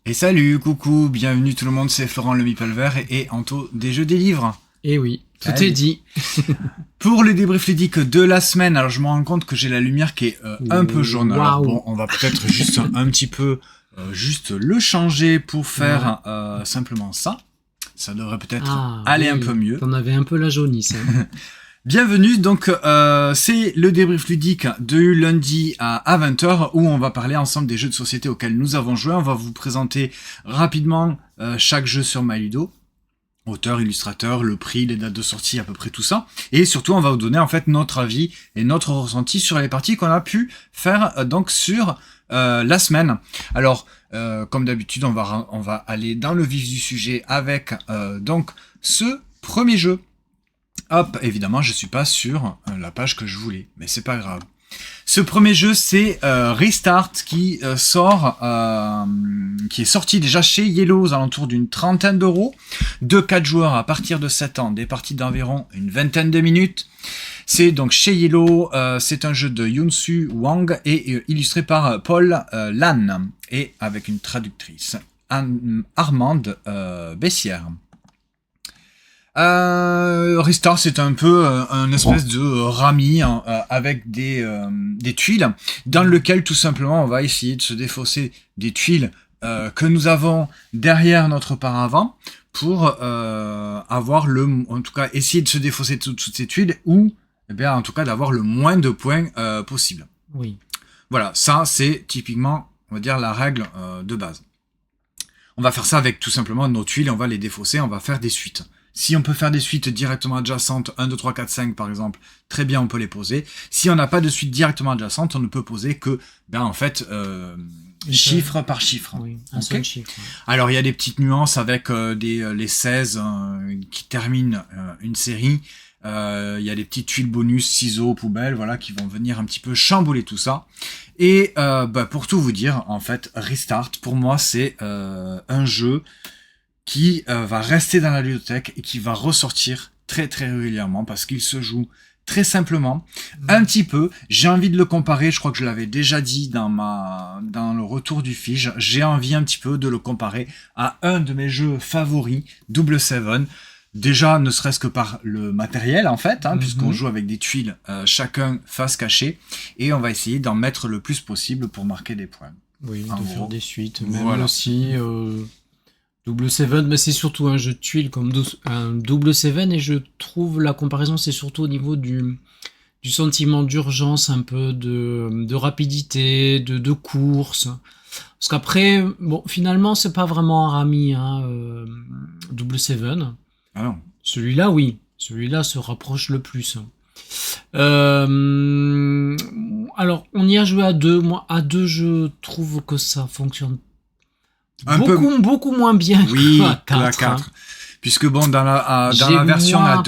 Et salut, coucou, bienvenue tout le monde, c'est Florent le Meeple Vert et Anto des Jeux des Livres. Eh oui, tout Allez. est dit. Pour le débrief ludique de la semaine, alors je me rends compte que j'ai la lumière qui est un peu jaune. Alors bon, on va peut-être juste un petit peu juste le changer pour faire simplement ça. Ça devrait peut-être aller un peu mieux. T'en avais un peu la jaunisse. Hein. Bienvenue, donc c'est le débrief ludique de lundi à 20h où on va parler ensemble des jeux de société auxquels nous avons joué. On va vous présenter rapidement chaque jeu sur MyLudo. Auteur, illustrateur, le prix, les dates de sortie, à peu près tout ça. Et surtout, on va vous donner en fait notre avis et notre ressenti sur les parties qu'on a pu faire donc sur la semaine. Alors, comme d'habitude, on va aller dans le vif du sujet avec donc ce premier jeu. Hop, évidemment, je suis pas sur la page que je voulais, mais c'est pas grave. Ce premier jeu, c'est Restart qui est sorti déjà chez Yellow aux alentours d'une 30aine d'euros, de 4 joueurs à partir de 7 ans, des parties d'environ une 20aine de minutes. C'est donc chez Yellow, c'est un jeu de Yunsu Wang et illustré par Paul Lan et avec une traductrice, Armande Bessière. Restart, c'est un peu un espèce de rami avec des tuiles dans lequel tout simplement on va essayer de se défausser des tuiles que nous avons derrière notre paravent pour avoir en tout cas essayer de se défausser de toutes ces tuiles ou eh bien en tout cas d'avoir le moins de points possible. Oui. Voilà, ça c'est typiquement on va dire la règle de base. On va faire ça avec tout simplement nos tuiles, on va les défausser, on va faire des suites. Si on peut faire des suites directement adjacentes, 1, 2, 3, 4, 5 par exemple, très bien on peut les poser. Si on n'a pas de suite directement adjacente, on ne peut poser que, en fait, chiffre par chiffre. Oui, un seul chiffre. Ouais. Alors il y a des petites nuances avec les 16 qui terminent une série. Il y a des petites tuiles bonus, ciseaux, poubelles, voilà, qui vont venir un petit peu chambouler tout ça. Et pour tout vous dire, en fait, Restart, pour moi, c'est un jeu qui va rester dans la ludothèque et qui va ressortir très très régulièrement parce qu'il se joue très simplement, un petit peu. J'ai envie de le comparer, je crois que je l'avais déjà dit dans le retour du Fige, j'ai envie un petit peu de le comparer à un de mes jeux favoris, Double Seven. Déjà, ne serait-ce que par le matériel, en fait, puisqu'on joue avec des tuiles, chacun face cachée, et on va essayer d'en mettre le plus possible pour marquer des points. Oui, de faire des suites, même aussi... Double Seven, mais c'est surtout un jeu de tuiles comme un Double Seven, et je trouve la comparaison, c'est surtout au niveau du sentiment d'urgence, un peu de rapidité, de course. Parce qu'après, bon, finalement, c'est pas vraiment un rami, Double Seven. Ah non. Celui-là, oui. Celui-là se rapproche le plus. Alors, on y a joué à deux. Moi, à deux, je trouve que ça fonctionne beaucoup moins bien que la 4. Puisque bon, dans la version à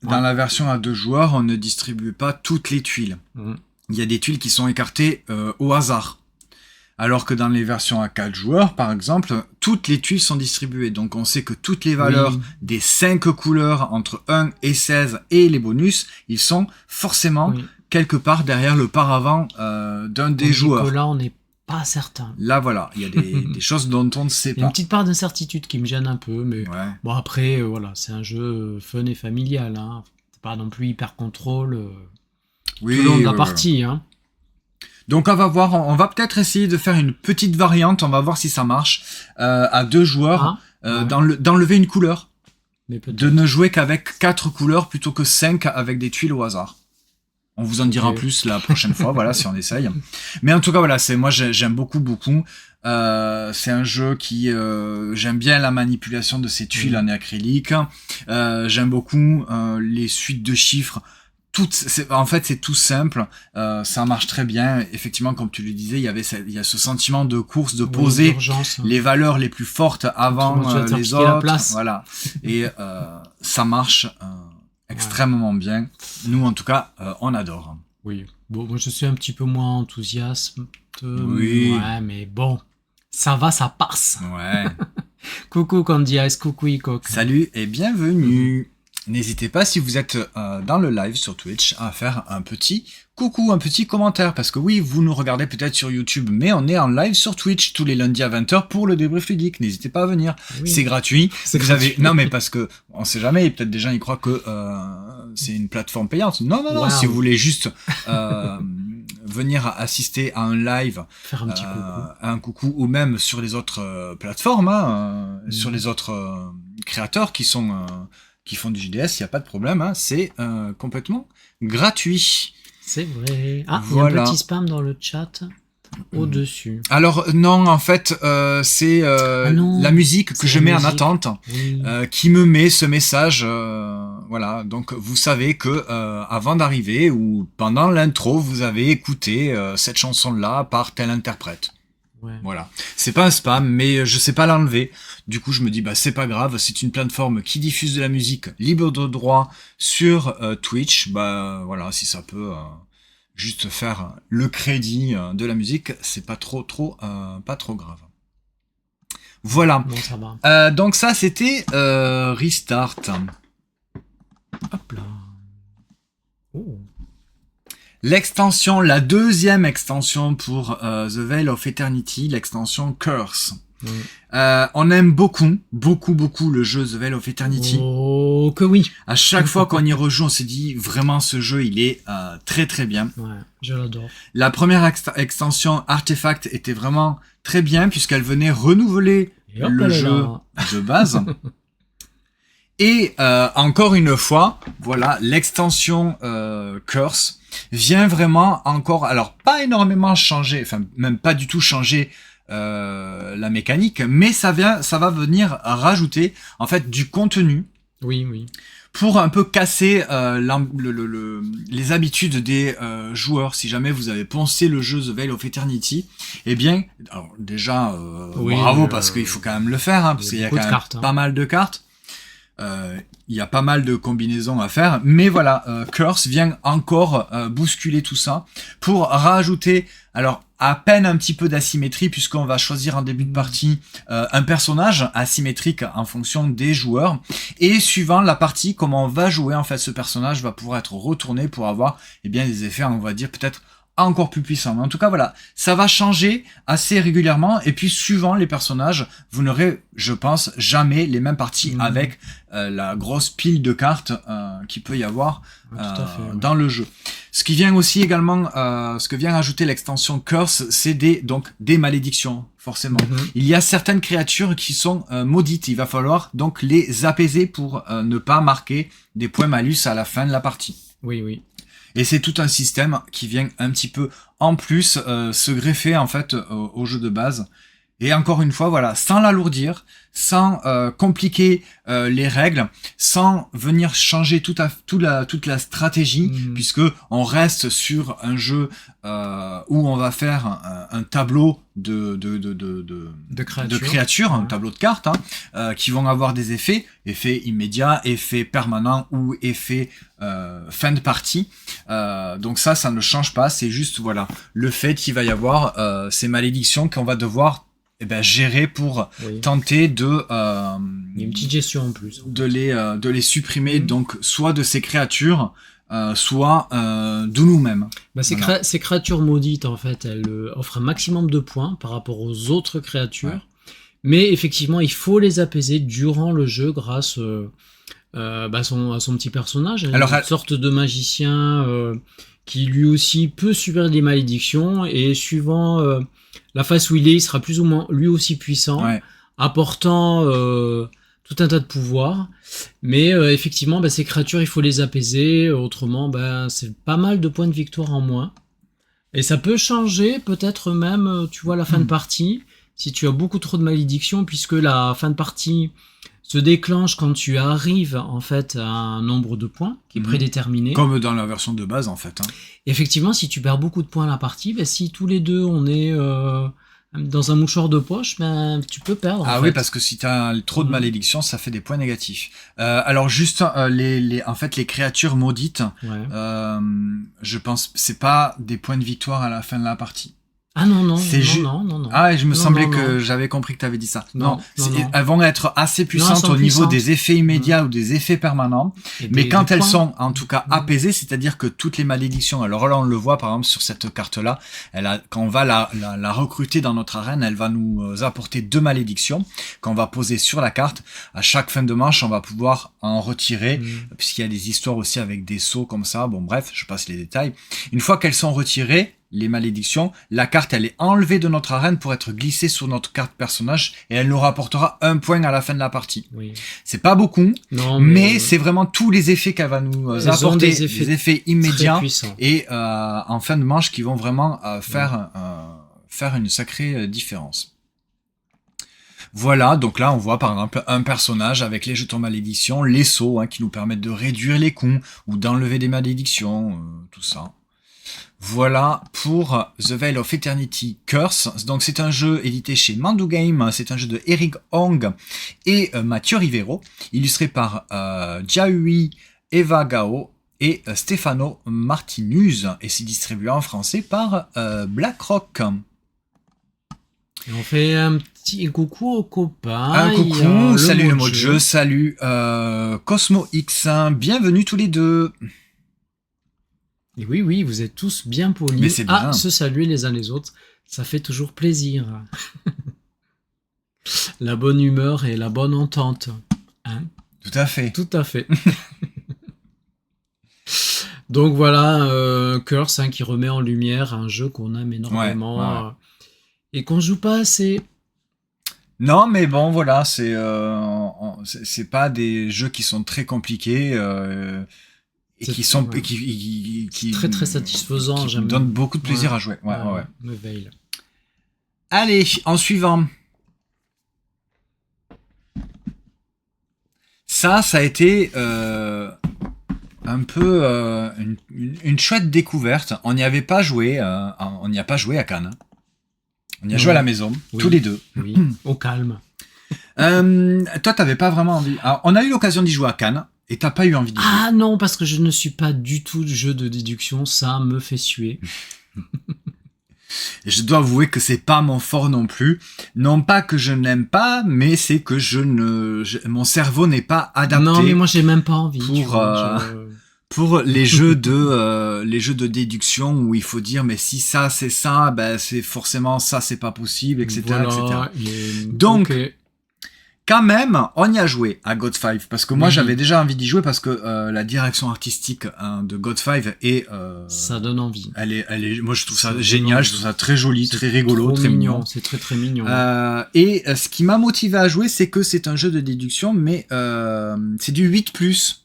la version à 2 joueurs, on ne distribue pas toutes les tuiles. Il y a des tuiles qui sont écartées au hasard. Alors que dans les versions à 4 joueurs, par exemple, toutes les tuiles sont distribuées. Donc on sait que toutes les valeurs des 5 couleurs entre 1 et 16 et les bonus, ils sont forcément quelque part derrière le paravent d'un des joueurs. Là, on n'est pas certain. Là, voilà, il y a des choses dont on ne sait pas. Il y a une petite part d'incertitude qui me gêne un peu, mais bon, après, voilà, c'est un jeu fun et familial. C'est pas non plus hyper contrôle tout le long de la partie. Donc on va voir, on va peut-être essayer de faire une petite variante, on va voir si ça marche, à 2 joueurs, d'enlever une couleur. De ne jouer qu'avec 4 couleurs plutôt que 5 avec des tuiles au hasard. On vous en dira plus la prochaine fois, voilà, si on essaye. Mais en tout cas, voilà, moi j'aime beaucoup. C'est un jeu qui j'aime bien la manipulation de ces tuiles en acrylique. J'aime beaucoup les suites de chiffres. En fait, c'est tout simple. Ça marche très bien. Effectivement, comme tu le disais, il y a ce sentiment de course, de poser les valeurs les plus fortes avant les autres. Voilà. Et ça marche. Extrêmement bien. Nous, en tout cas, on adore. Oui. Bon, moi, je suis un petit peu moins enthousiaste. Oui. Ouais, mais bon, ça va, ça passe. Ouais. Coucou Candy Ice, coucou Icoc. Salut et bienvenue. n'hésitez pas, si vous êtes dans le live sur Twitch, à faire un petit coucou, un petit commentaire, parce que oui, vous nous regardez peut-être sur YouTube, mais on est en live sur Twitch tous les lundis à 20h pour le débrief ludique. N'hésitez pas à venir, oui. C'est gratuit. Non, mais parce que on sait jamais, peut-être des gens ils croient que c'est une plateforme payante. Non, wow. Si vous voulez juste venir assister à un live, faire un petit coucou, un coucou, ou même sur les autres plateformes, sur les autres créateurs qui font du JDS, il n'y a pas de problème, c'est complètement gratuit. C'est vrai. Ah, voilà. Il y a un petit spam dans le chat au-dessus. Alors non, en fait, c'est la musique que je mets en attente, oui. Qui me met ce message. Voilà, donc vous savez que avant d'arriver ou pendant l'intro, vous avez écouté cette chanson-là par tel interprète. Ouais. Voilà, c'est pas un spam, mais je sais pas l'enlever. Du coup, je me dis c'est pas grave, c'est une plateforme qui diffuse de la musique libre de droit sur Twitch. Voilà, si ça peut juste faire le crédit de la musique, c'est pas trop grave. Voilà. Bon, ça va. Donc ça, c'était Restart. Hop là. Oh. L'extension, la deuxième extension pour The Veil of Eternity, l'extension Curse. On aime beaucoup le jeu The Veil of Eternity. Oh, que oui. À chaque fois qu'on y rejoue, on s'est dit vraiment ce jeu, il est très très bien. Ouais, je l'adore. La première extension Artefact était vraiment très bien puisqu'elle venait renouveler le jeu de base. Et encore une fois, voilà, l'extension Curse vient vraiment encore, alors pas énormément changer, enfin même pas du tout changer la mécanique, mais ça va venir rajouter en fait du contenu. Oui, oui. Pour un peu casser les habitudes des joueurs. Si jamais vous avez poncé le jeu The Veil of Eternity, eh bien, alors déjà bravo parce qu'il faut quand même le faire, parce qu'il y a quand même pas mal de cartes. Il y a pas mal de combinaisons à faire, mais voilà, Curse vient encore bousculer tout ça pour rajouter, alors à peine un petit peu d'asymétrie puisqu'on va choisir en début de partie un personnage asymétrique en fonction des joueurs, et suivant la partie, comment on va jouer en fait ce personnage va pouvoir être retourné pour avoir des effets, on va dire peut-être encore plus puissant. Mais en tout cas, voilà, ça va changer assez régulièrement, et puis suivant les personnages, vous n'aurez, je pense, jamais les mêmes parties avec la grosse pile de cartes qui peut y avoir dans le jeu. Ce qui vient aussi également, ce que vient ajouter l'extension Curse, c'est des malédictions, forcément. Il y a certaines créatures qui sont maudites, il va falloir donc les apaiser pour ne pas marquer des points malus à la fin de la partie. Oui, oui. Et c'est tout un système qui vient un petit peu en plus se greffer en fait au jeu de base. Et encore une fois, voilà, sans l'alourdir, sans compliquer les règles, sans venir changer toute la stratégie, puisque on reste sur un jeu où on va faire un tableau de créatures, un tableau de cartes, qui vont avoir des effets immédiats, effets permanents ou effets fin de partie. Donc ça ne change pas, c'est juste voilà le fait qu'il va y avoir ces malédictions qu'on va devoir gérer pour tenter de il y a une petite gestion en plus de les supprimer, donc soit de ces créatures soit de nous-mêmes. Ces créatures maudites en fait elles offrent un maximum de points par rapport aux autres créatures, mais effectivement il faut les apaiser durant le jeu grâce à son petit personnage, une sorte de magicien qui lui aussi peut subir des malédictions, et suivant la phase où il sera plus ou moins lui aussi puissant, apportant tout un tas de pouvoirs. Mais effectivement, ces créatures, il faut les apaiser, autrement, c'est pas mal de points de victoire en moins. Et ça peut changer, peut-être même, tu vois, la fin de partie, si tu as beaucoup trop de malédictions, puisque la fin de partie se déclenche quand tu arrives en fait à un nombre de points qui est prédéterminé. Comme dans la version de base en fait. Effectivement, si tu perds beaucoup de points à la partie, si tous les deux on est dans un mouchoir de poche, tu peux perdre. Ah oui, parce que si tu as trop de malédictions, ça fait des points négatifs. Alors juste les créatures maudites, je pense c'est pas des points de victoire à la fin de la partie. Ah non, non, non. Ah, je me semblais que j'avais compris que tu avais dit ça. Non, elles vont être assez puissantes au niveau des effets immédiats ou des effets permanents. Mais quand elles sont, en tout cas, apaisées, c'est-à-dire que toutes les malédictions, alors là, on le voit, par exemple, sur cette carte-là, quand on va la recruter dans notre arène, elle va nous apporter 2 malédictions qu'on va poser sur la carte. À chaque fin de manche, on va pouvoir en retirer, puisqu'il y a des histoires aussi avec des sauts comme ça. Bon, bref, je passe les détails. Une fois qu'elles sont retirées, les malédictions, la carte elle est enlevée de notre arène pour être glissée sur notre carte personnage et elle nous rapportera 1 point à la fin de la partie. Oui. C'est pas beaucoup, mais c'est vraiment tous les effets qu'elle va nous apporter, des effets immédiats et en fin de manche qui vont vraiment faire une sacrée différence. Voilà, donc là on voit par exemple un personnage avec les jetons malédiction, les sauts qui nous permettent de réduire les coups ou d'enlever des malédictions, tout ça. Voilà pour The Veil of Eternity Curse. Donc c'est un jeu édité chez Mandu Game, c'est un jeu de Eric Hong et Mathieu Rivero, illustré par Jiahui Eva Gao et Stefano Martinuz, et c'est distribué en français par BlackRock. Et on fait un petit coucou aux copains. Un coucou, salut le mot de jeu, salut Cosmo X, bienvenue tous les deux. Et oui, vous êtes tous bien polis à se saluer les uns les autres. Ça fait toujours plaisir. La bonne humeur et la bonne entente. Hein ? Tout à fait. Tout à fait. Donc voilà, Curse qui remet en lumière un jeu qu'on aime énormément et qu'on joue pas assez. Non, mais bon, voilà, c'est pas des jeux qui sont très compliqués. Et qui sont qui très très satisfaisant, qui donnent beaucoup de plaisir à jouer. Ouais. Le Veil. Allez, en suivant. Ça a été un peu une chouette découverte. On n'y avait pas joué, on n'y a pas joué à Cannes. On y a joué à la maison, tous les deux. Oui, au calme. Toi, t'avais pas vraiment envie. Alors, on a eu l'occasion d'y jouer à Cannes. Et t'as pas eu envie d'y jouer. Ah non, parce que je ne suis pas du tout de jeu de déduction, ça me fait suer. Et je dois avouer que c'est pas mon fort non plus. Non pas que je n'aime pas, mais c'est que mon cerveau n'est pas adapté. Non, mais moi j'ai même pas envie. Pour les jeux de déduction où il faut dire mais si ça c'est ça, ben c'est forcément ça c'est pas possible, etc. Voilà, etc. Donc quand même, on y a joué à God 5 parce que moi j'avais déjà envie d'y jouer parce que la direction artistique de God 5 est ça donne envie. Elle est moi je trouve ça génial, je trouve ça très joli, très rigolo, très mignon. C'est très très mignon. Et ce qui m'a motivé à jouer, c'est que c'est un jeu de déduction mais c'est du 8+.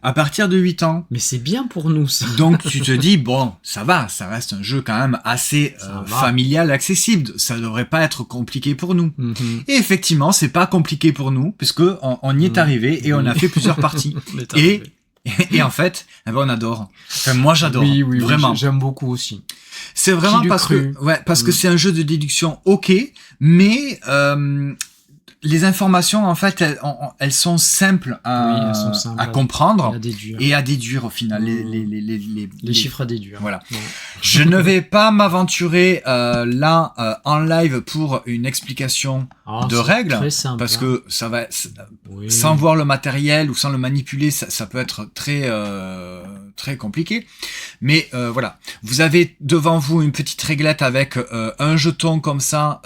À partir de 8 ans. Mais c'est bien pour nous, ça. Donc, tu te dis, bon, ça va, ça reste un jeu quand même assez familial, accessible. Ça devrait pas être compliqué pour nous. Et effectivement, c'est pas compliqué pour nous, puisque on y est arrivé et on a fait plusieurs parties. Et en fait, on adore. Enfin, moi, j'adore. Oui, vraiment. J'aime beaucoup aussi. C'est vraiment parce que c'est un jeu de déduction, ok, mais les informations, en fait, elles sont simples à comprendre et à déduire au final. Les chiffres à déduire. Voilà. Ouais. Je ne vais pas m'aventurer là en live pour une explication de règles, très simple, parce que ça va, sans voir le matériel ou sans le manipuler, ça peut être très très compliqué. Mais voilà, vous avez devant vous une petite réglette avec un jeton comme ça.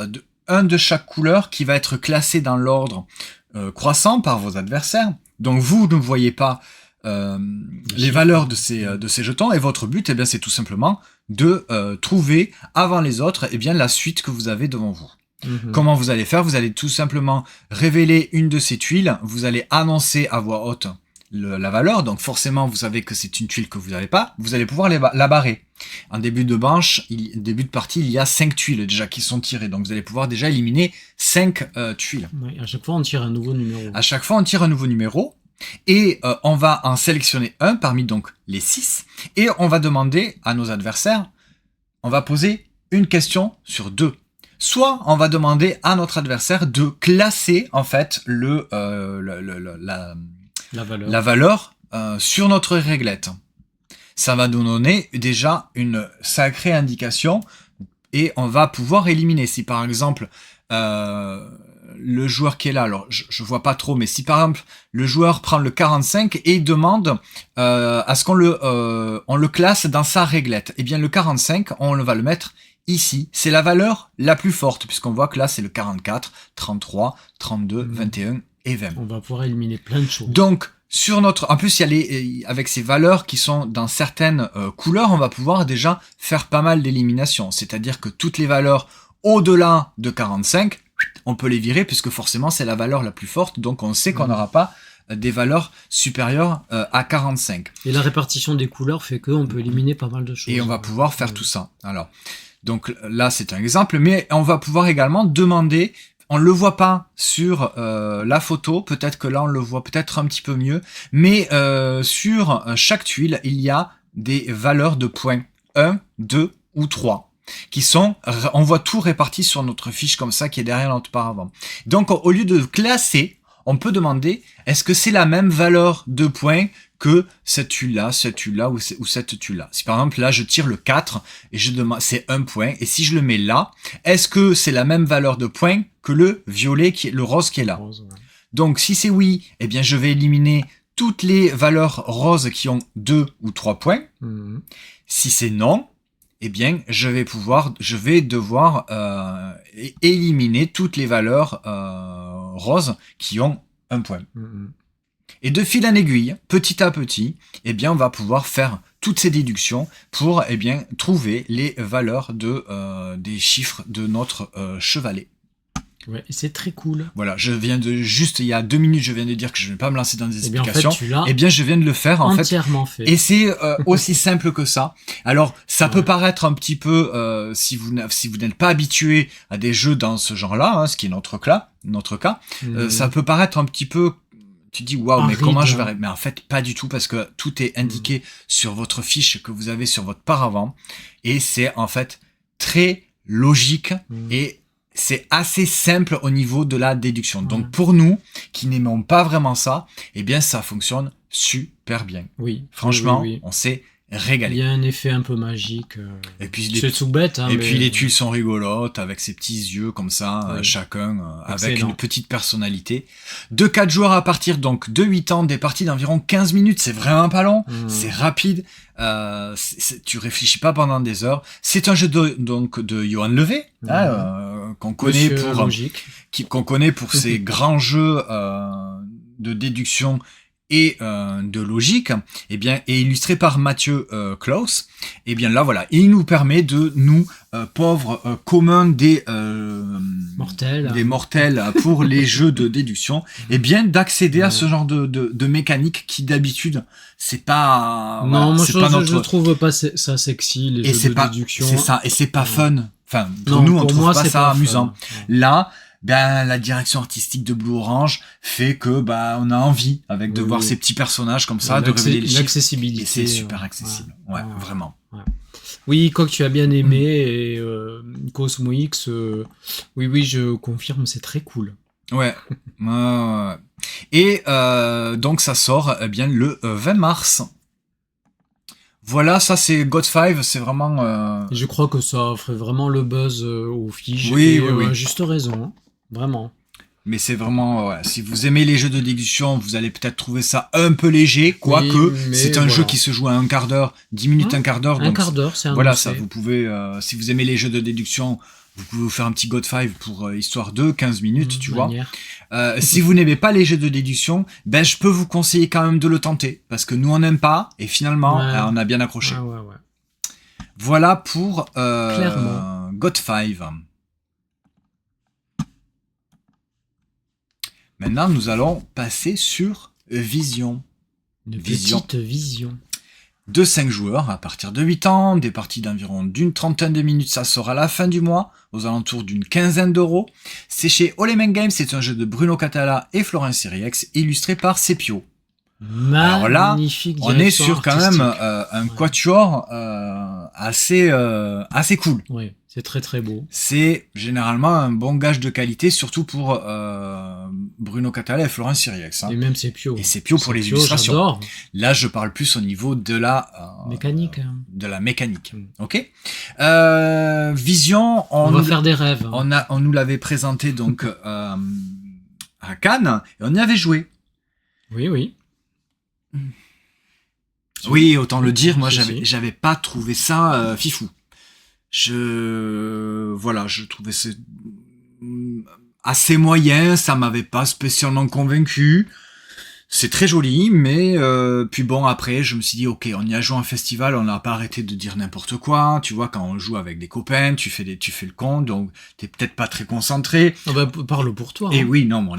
Un de chaque couleur qui va être classé dans l'ordre croissant par vos adversaires. Donc vous ne voyez pas les valeurs de ces jetons et votre but bien c'est tout simplement de trouver avant les autres la suite que vous avez devant vous. Comment vous allez faire? Vous allez tout simplement révéler une de ces tuiles, vous allez annoncer à voix haute la valeur, donc forcément vous savez que c'est une tuile que vous n'avez pas, vous allez pouvoir la barrer. En début de partie, il y a 5 tuiles déjà qui sont tirées, donc vous allez pouvoir déjà éliminer 5 tuiles. Oui, à chaque fois on tire un nouveau numéro. À chaque fois on tire un nouveau numéro, et on va en sélectionner un parmi donc les 6, et on va demander à nos adversaires, on va poser une question sur 2. Soit on va demander à notre adversaire de classer en fait la valeur sur notre réglette. Ça va nous donner déjà une sacrée indication et on va pouvoir éliminer. Si par exemple le joueur qui est là, alors je vois pas trop, mais si par exemple le joueur prend le 45 et il demande à ce qu'on le classe dans sa réglette, eh bien le 45, on va le mettre ici. C'est la valeur la plus forte, puisqu'on voit que là c'est le 44, 33, 32, 21 et 20. On va pouvoir éliminer plein de choses. Donc sur notre, en plus il y a avec ces valeurs qui sont dans certaines couleurs, on va pouvoir déjà faire pas mal d'éliminations. C'est-à-dire que toutes les valeurs au-delà de 45, on peut les virer puisque forcément c'est la valeur la plus forte, donc on sait qu'on n'aura pas des valeurs supérieures à 45. Et la répartition des couleurs fait qu'on peut éliminer pas mal de choses. Et on va pouvoir faire tout ça. Alors, donc là c'est un exemple, mais on va pouvoir également demander, on le voit pas sur la photo, peut-être que là on le voit peut-être un petit peu mieux, mais sur chaque tuile il y a des valeurs de points 1, 2 ou 3. Qui sont, on voit tout réparti sur notre fiche comme ça qui est derrière notre paravent. Donc au lieu de classer, on peut demander est-ce que c'est la même valeur de points que cette tuile-là ou cette tuile-là. Si par exemple là je tire le 4 et je demande c'est 1 point, et si je le mets là, est-ce que c'est la même valeur de points que le violet le rose qui est là. Donc si c'est oui, eh bien je vais éliminer toutes les valeurs roses qui ont 2 ou 3 points. Si c'est non, eh bien, je vais devoir éliminer toutes les valeurs roses qui ont 1 point. Et de fil en aiguille, petit à petit, eh bien, on va pouvoir faire toutes ces déductions pour trouver les valeurs des chiffres de notre chevalet. Ouais, et c'est très cool. Voilà, il y a 2 minutes, je viens de dire que je ne vais pas me lancer dans des explications. En fait, tu l'as je viens de le faire, en fait. Entièrement fait. Et c'est aussi simple que ça. Alors, ça peut paraître un petit peu, si vous n'êtes pas habitué à des jeux dans ce genre-là, ce qui est notre cas, ça peut paraître un petit peu, tu dis, waouh, mais comment je vais... Mais en fait, pas du tout, parce que tout est indiqué sur votre fiche que vous avez sur votre paravent. Et c'est, en fait, très logique et c'est assez simple au niveau de la déduction. Donc pour nous, qui n'aimons pas vraiment ça, eh bien ça fonctionne super bien. Oui. Franchement, on s'est régalé. Il y a un effet un peu magique. Et puis c'est tout bête. Et puis les tuiles sont rigolotes, avec ces petits yeux comme ça, chacun, avec une petite personnalité. De 4 joueurs à partir donc de 8 ans, des parties d'environ 15 minutes, c'est vraiment pas long, c'est rapide. Tu réfléchis pas pendant des heures. C'est un jeu de Johan Levé, qu'on connaît pour ses grands jeux de déduction et de logique, et illustré par Mathieu Klaus. Et bien là voilà, il nous permet de nous pauvres communs des mortels pour les jeux de déduction, et bien d'accéder à ce genre de mécanique qui d'habitude c'est pas je trouve pas ça sexy les jeux de déduction. C'est ça, et c'est pas fun. Enfin pour nous on trouve pas ça amusant. Là la direction artistique de Blue Orange fait que on a envie de voir ces petits personnages comme ça, de révéler les chiffres. L'accessibilité. Et c'est super accessible. Vraiment. Ouais. Oui, quoi que tu as bien aimé, et Cosmo X, oui, je confirme, c'est très cool. Ouais. Et donc ça sort le 20 mars. Voilà, ça c'est God 5, c'est vraiment... Je crois que ça ferait vraiment le buzz aux fiches. Oui. Juste raison, hein. Vraiment. Mais c'est vraiment... si vous aimez les jeux de déduction, vous allez peut-être trouver ça un peu léger, quoique c'est un jeu qui se joue à un quart d'heure, 10 minutes, un quart d'heure. Un quart d'heure, c'est un voilà, ça, vous pouvez... si vous aimez les jeux de déduction, vous pouvez vous faire un petit God 5 pour histoire de 15 minutes, tu vois. Si vous n'aimez pas les jeux de déduction, je peux vous conseiller quand même de le tenter, parce que nous on n'aime pas, et finalement on a bien accroché. Voilà pour God 5. Maintenant nous allons passer sur Vision. Petite vision. De 5 joueurs à partir de 8 ans, des parties d'environ d'une trentaine de minutes, ça sera à la fin du mois, aux alentours d'une quinzaine d'euros. C'est chez Olemen Games, c'est un jeu de Bruno Catala et Florent Siriex, illustré par Sepio. Alors là, on est sur quand même un quatuor assez cool. Oui, C'est très très beau. C'est généralement un bon gage de qualité, surtout pour Bruno Catala et Florent Siriex. Et même Sepio. Et Sepio pour les illustrations. J'adore. Là, je parle plus au niveau de la mécanique. De la mécanique. Ok. Vision. On va faire des rêves. On nous l'avait présenté donc à Cannes et on y avait joué. Oui, oui. Oui, autant le dire, moi j'avais pas trouvé ça fifou. Je trouvais ça assez moyen, ça m'avait pas spécialement convaincu. C'est très joli, mais puis bon, après je me suis dit ok, on y a joué en festival, on n'a pas arrêté de dire n'importe quoi. Tu vois, quand on joue avec des copains, tu fais le con, donc t'es peut-être pas très concentré. Ah bah, parle pour toi. Et oui, non, mais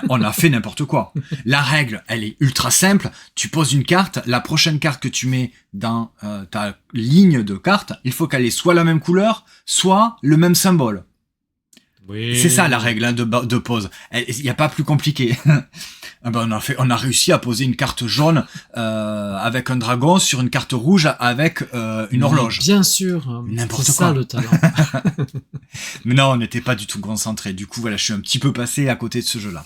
on a fait n'importe quoi. La règle, elle est ultra simple. Tu poses une carte, la prochaine carte que tu mets dans ta ligne de cartes, il faut qu'elle ait soit la même couleur, soit le même symbole. Oui. C'est ça la règle hein, de pose. Il n'y a pas plus compliqué. Ben on a réussi à poser une carte jaune avec un dragon sur une carte rouge avec une horloge. Bien sûr. N'importe quoi. C'est ça le talent. Mais non, on n'était pas du tout concentré. Du coup, voilà, je suis un petit peu passé à côté de ce jeu-là.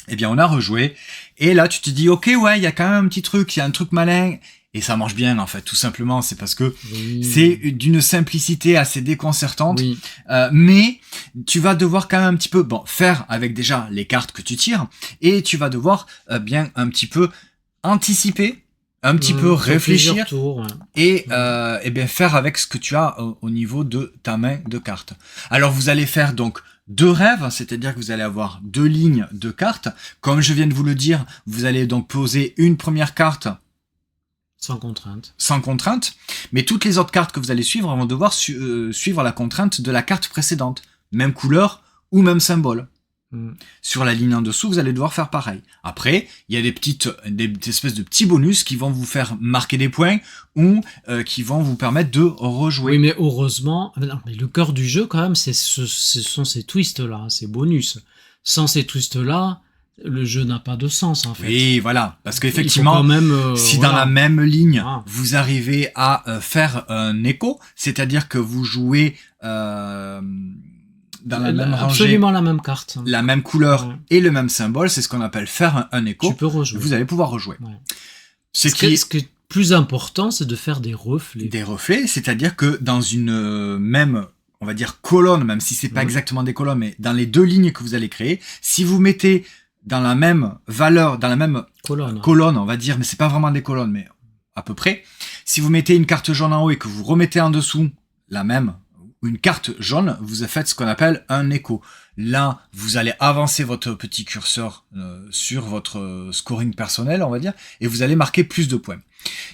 Eh bien, on a rejoué. Et là, tu te dis, ok, ouais, il y a quand même un petit truc, il y a un truc malin. Et ça marche bien, en fait, tout simplement. C'est parce que c'est d'une simplicité assez déconcertante. Oui. Mais tu vas devoir quand même un petit peu faire avec déjà les cartes que tu tires. Et tu vas devoir bien un petit peu anticiper, un petit peu réfléchir. Tours, et bien faire avec ce que tu as au niveau de ta main de cartes. Alors, vous allez faire donc 2 rêves, c'est-à-dire que vous allez avoir 2 lignes de cartes. Comme je viens de vous le dire, vous allez donc poser une première carte sans contrainte. Sans contrainte. Mais toutes les autres cartes que vous allez suivre vont devoir suivre la contrainte de la carte précédente. Même couleur ou même symbole. Sur la ligne en dessous, vous allez devoir faire pareil. Après, il y a des espèces de petits bonus qui vont vous faire marquer des points ou qui vont vous permettre de rejouer. Oui, mais heureusement, mais le cœur du jeu quand même, ce sont ces twists-là, ces bonus. Sans ces twists-là, le jeu n'a pas de sens en fait. Oui, voilà, parce qu'effectivement, si dans la même ligne, vous arrivez à faire un écho, c'est-à-dire que vous jouez dans la même rangée, absolument la même carte, la même couleur et le même symbole, c'est ce qu'on appelle faire un écho. Tu peux rejouer. Vous allez pouvoir rejouer. Ouais. Ce qui est plus important, c'est de faire des reflets. Des reflets, c'est-à-dire que dans une même, on va dire colonne, même si c'est pas exactement des colonnes, mais dans les 2 lignes que vous allez créer, si vous mettez dans la même valeur, dans la même colonne, on va dire, mais c'est pas vraiment des colonnes, mais à peu près. Si vous mettez une carte jaune en haut et que vous remettez en dessous la même, une carte jaune, vous faites ce qu'on appelle un écho. Là, vous allez avancer votre petit curseur sur votre scoring personnel, on va dire, et vous allez marquer plus de points.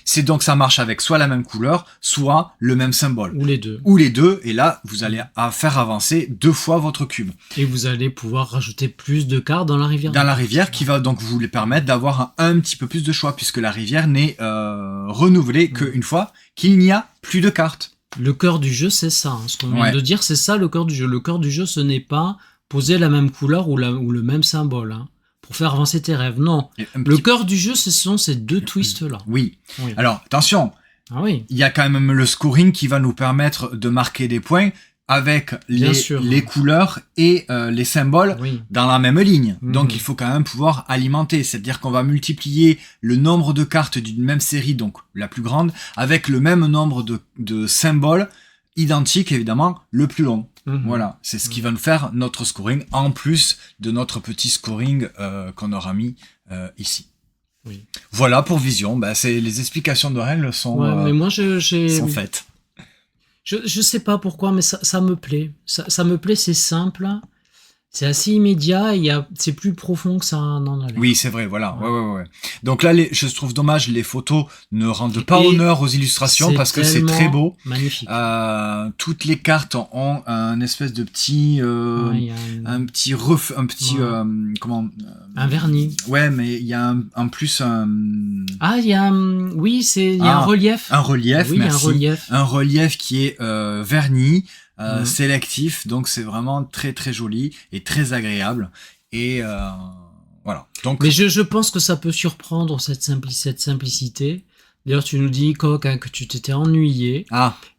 C'est donc ça marche avec soit la même couleur, soit le même symbole. Ou les deux. Ou les deux, et là, vous allez faire avancer 2 fois votre cube. Et vous allez pouvoir rajouter plus de cartes dans la rivière. Dans la rivière, qui va donc vous les permettre d'avoir un petit peu plus de choix, puisque la rivière n'est renouvelée qu'une fois qu'il n'y a plus de cartes. Le cœur du jeu, c'est ça. Ce qu'on vient de dire, c'est ça le cœur du jeu. Le cœur du jeu, ce n'est pas poser la même couleur ou le même symbole pour faire avancer tes rêves. Non. Le cœur du jeu, ce sont ces 2 twists-là. Oui. Alors, attention. Il y a quand même le scoring qui va nous permettre de marquer des points avec les couleurs et les symboles dans la même ligne. Donc, il faut quand même pouvoir alimenter. C'est-à-dire qu'on va multiplier le nombre de cartes d'une même série, donc la plus grande, avec le même nombre de symboles identiques, évidemment, le plus long. Voilà, c'est ce qui va nous faire notre scoring, en plus de notre petit scoring qu'on aura mis ici. Oui. Voilà pour Vision. Les explications de règles sont, mais moi sont faites. Je sais pas pourquoi, mais ça me plaît. Ça me plaît, c'est simple. C'est assez immédiat, c'est plus profond que ça n'en a l'air. Oui, c'est vrai, voilà. Ouais. Donc là, je trouve dommage, les photos ne rendent pas honneur aux illustrations parce que c'est très beau. Magnifique. Toutes les cartes ont un espèce de petit, un vernis. Ouais, mais il y a en plus un. Ah, il y a un relief. Un relief, oui, merci. Un relief qui est verni. Sélectif, donc c'est vraiment très très joli et très agréable et voilà. Donc mais je pense que ça peut surprendre cette simplicité D'ailleurs, tu nous dis, Coq, hein, que tu t'étais ennuyé,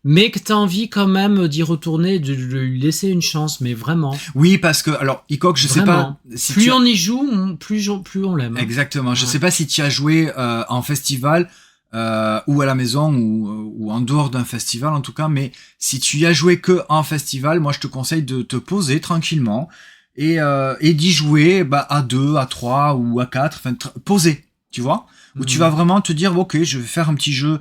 mais que tu as envie quand même d'y retourner, de lui laisser une chance, mais vraiment. Oui, parce que, alors, Icoque, je sais pas... Si plus on y joue, plus on l'aime. Exactement. Je sais pas si tu as joué en festival ou à la maison ou en dehors d'un festival en tout cas, mais si tu y as joué que en festival, moi je te conseille de te poser tranquillement et d'y jouer à 2, à 3 ou à 4, enfin poser, tu vois, où tu vas vraiment te dire ok, je vais faire un petit jeu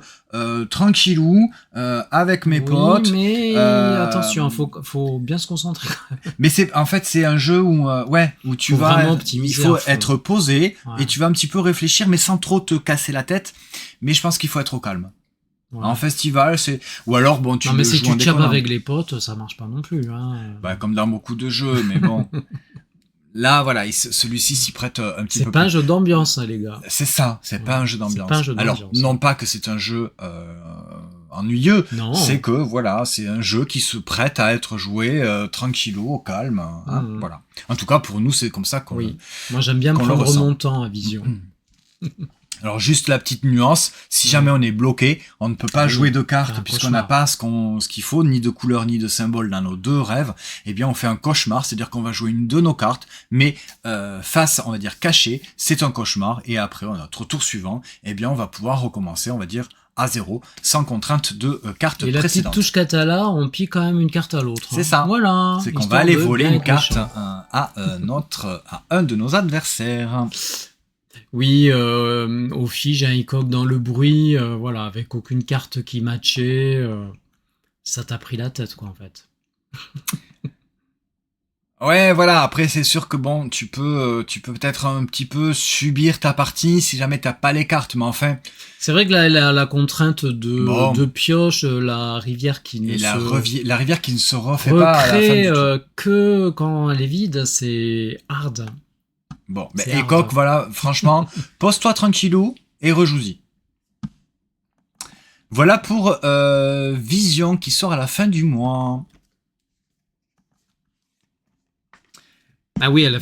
tranquillou avec mes potes. Mais attention, faut bien se concentrer. Mais c'est un jeu où tu vas il faut être posé et tu vas un petit peu réfléchir mais sans trop te casser la tête. Mais je pense qu'il faut être au calme. En festival, ou alors tu. Non mais si tu tchapes avec les potes, ça marche pas non plus. Hein. Comme dans beaucoup de jeux, mais bon. Là, voilà, celui-ci s'y prête un petit peu. C'est pas un jeu d'ambiance, hein, les gars. C'est ça, c'est pas un jeu d'ambiance. Alors, non pas que c'est un jeu ennuyeux, c'est que voilà, c'est un jeu qui se prête à être joué tranquillou, au calme. Voilà. En tout cas, pour nous, c'est comme ça qu'on. Oui. Moi, j'aime bien prendre mon temps à Vision. Alors juste la petite nuance, si jamais on est bloqué, on ne peut pas jouer de cartes puisqu'on n'a pas ce qu'il faut, ni de couleurs ni de symboles dans nos 2 rêves, eh bien on fait un cauchemar, c'est-à-dire qu'on va jouer une de nos cartes, mais face, on va dire cachée, c'est un cauchemar, et après, à notre tour suivant, eh bien on va pouvoir recommencer, on va dire à 0, sans contrainte de carte précédente. Et la petite touche Catala, on pique quand même une carte à l'autre. C'est ça. Voilà. C'est qu'on va aller voler une carte à un de nos adversaires. Oui, au fige, un Icoque dans le bruit, voilà, avec aucune carte qui matchait, ça t'a pris la tête, quoi, en fait. Ouais, voilà, après, c'est sûr que bon, tu peux peut-être un petit peu subir ta partie si jamais t'as pas les cartes, mais enfin. C'est vrai que la contrainte de pioche, la rivière qui ne la rivière qui ne se refait pas à la fin que quand elle est vide, c'est hard. Bon, mais Icoque, voilà, franchement, pose-toi tranquillou et rejoue-y. Voilà pour Vision qui sort à la fin du mois. Ah oui, elle a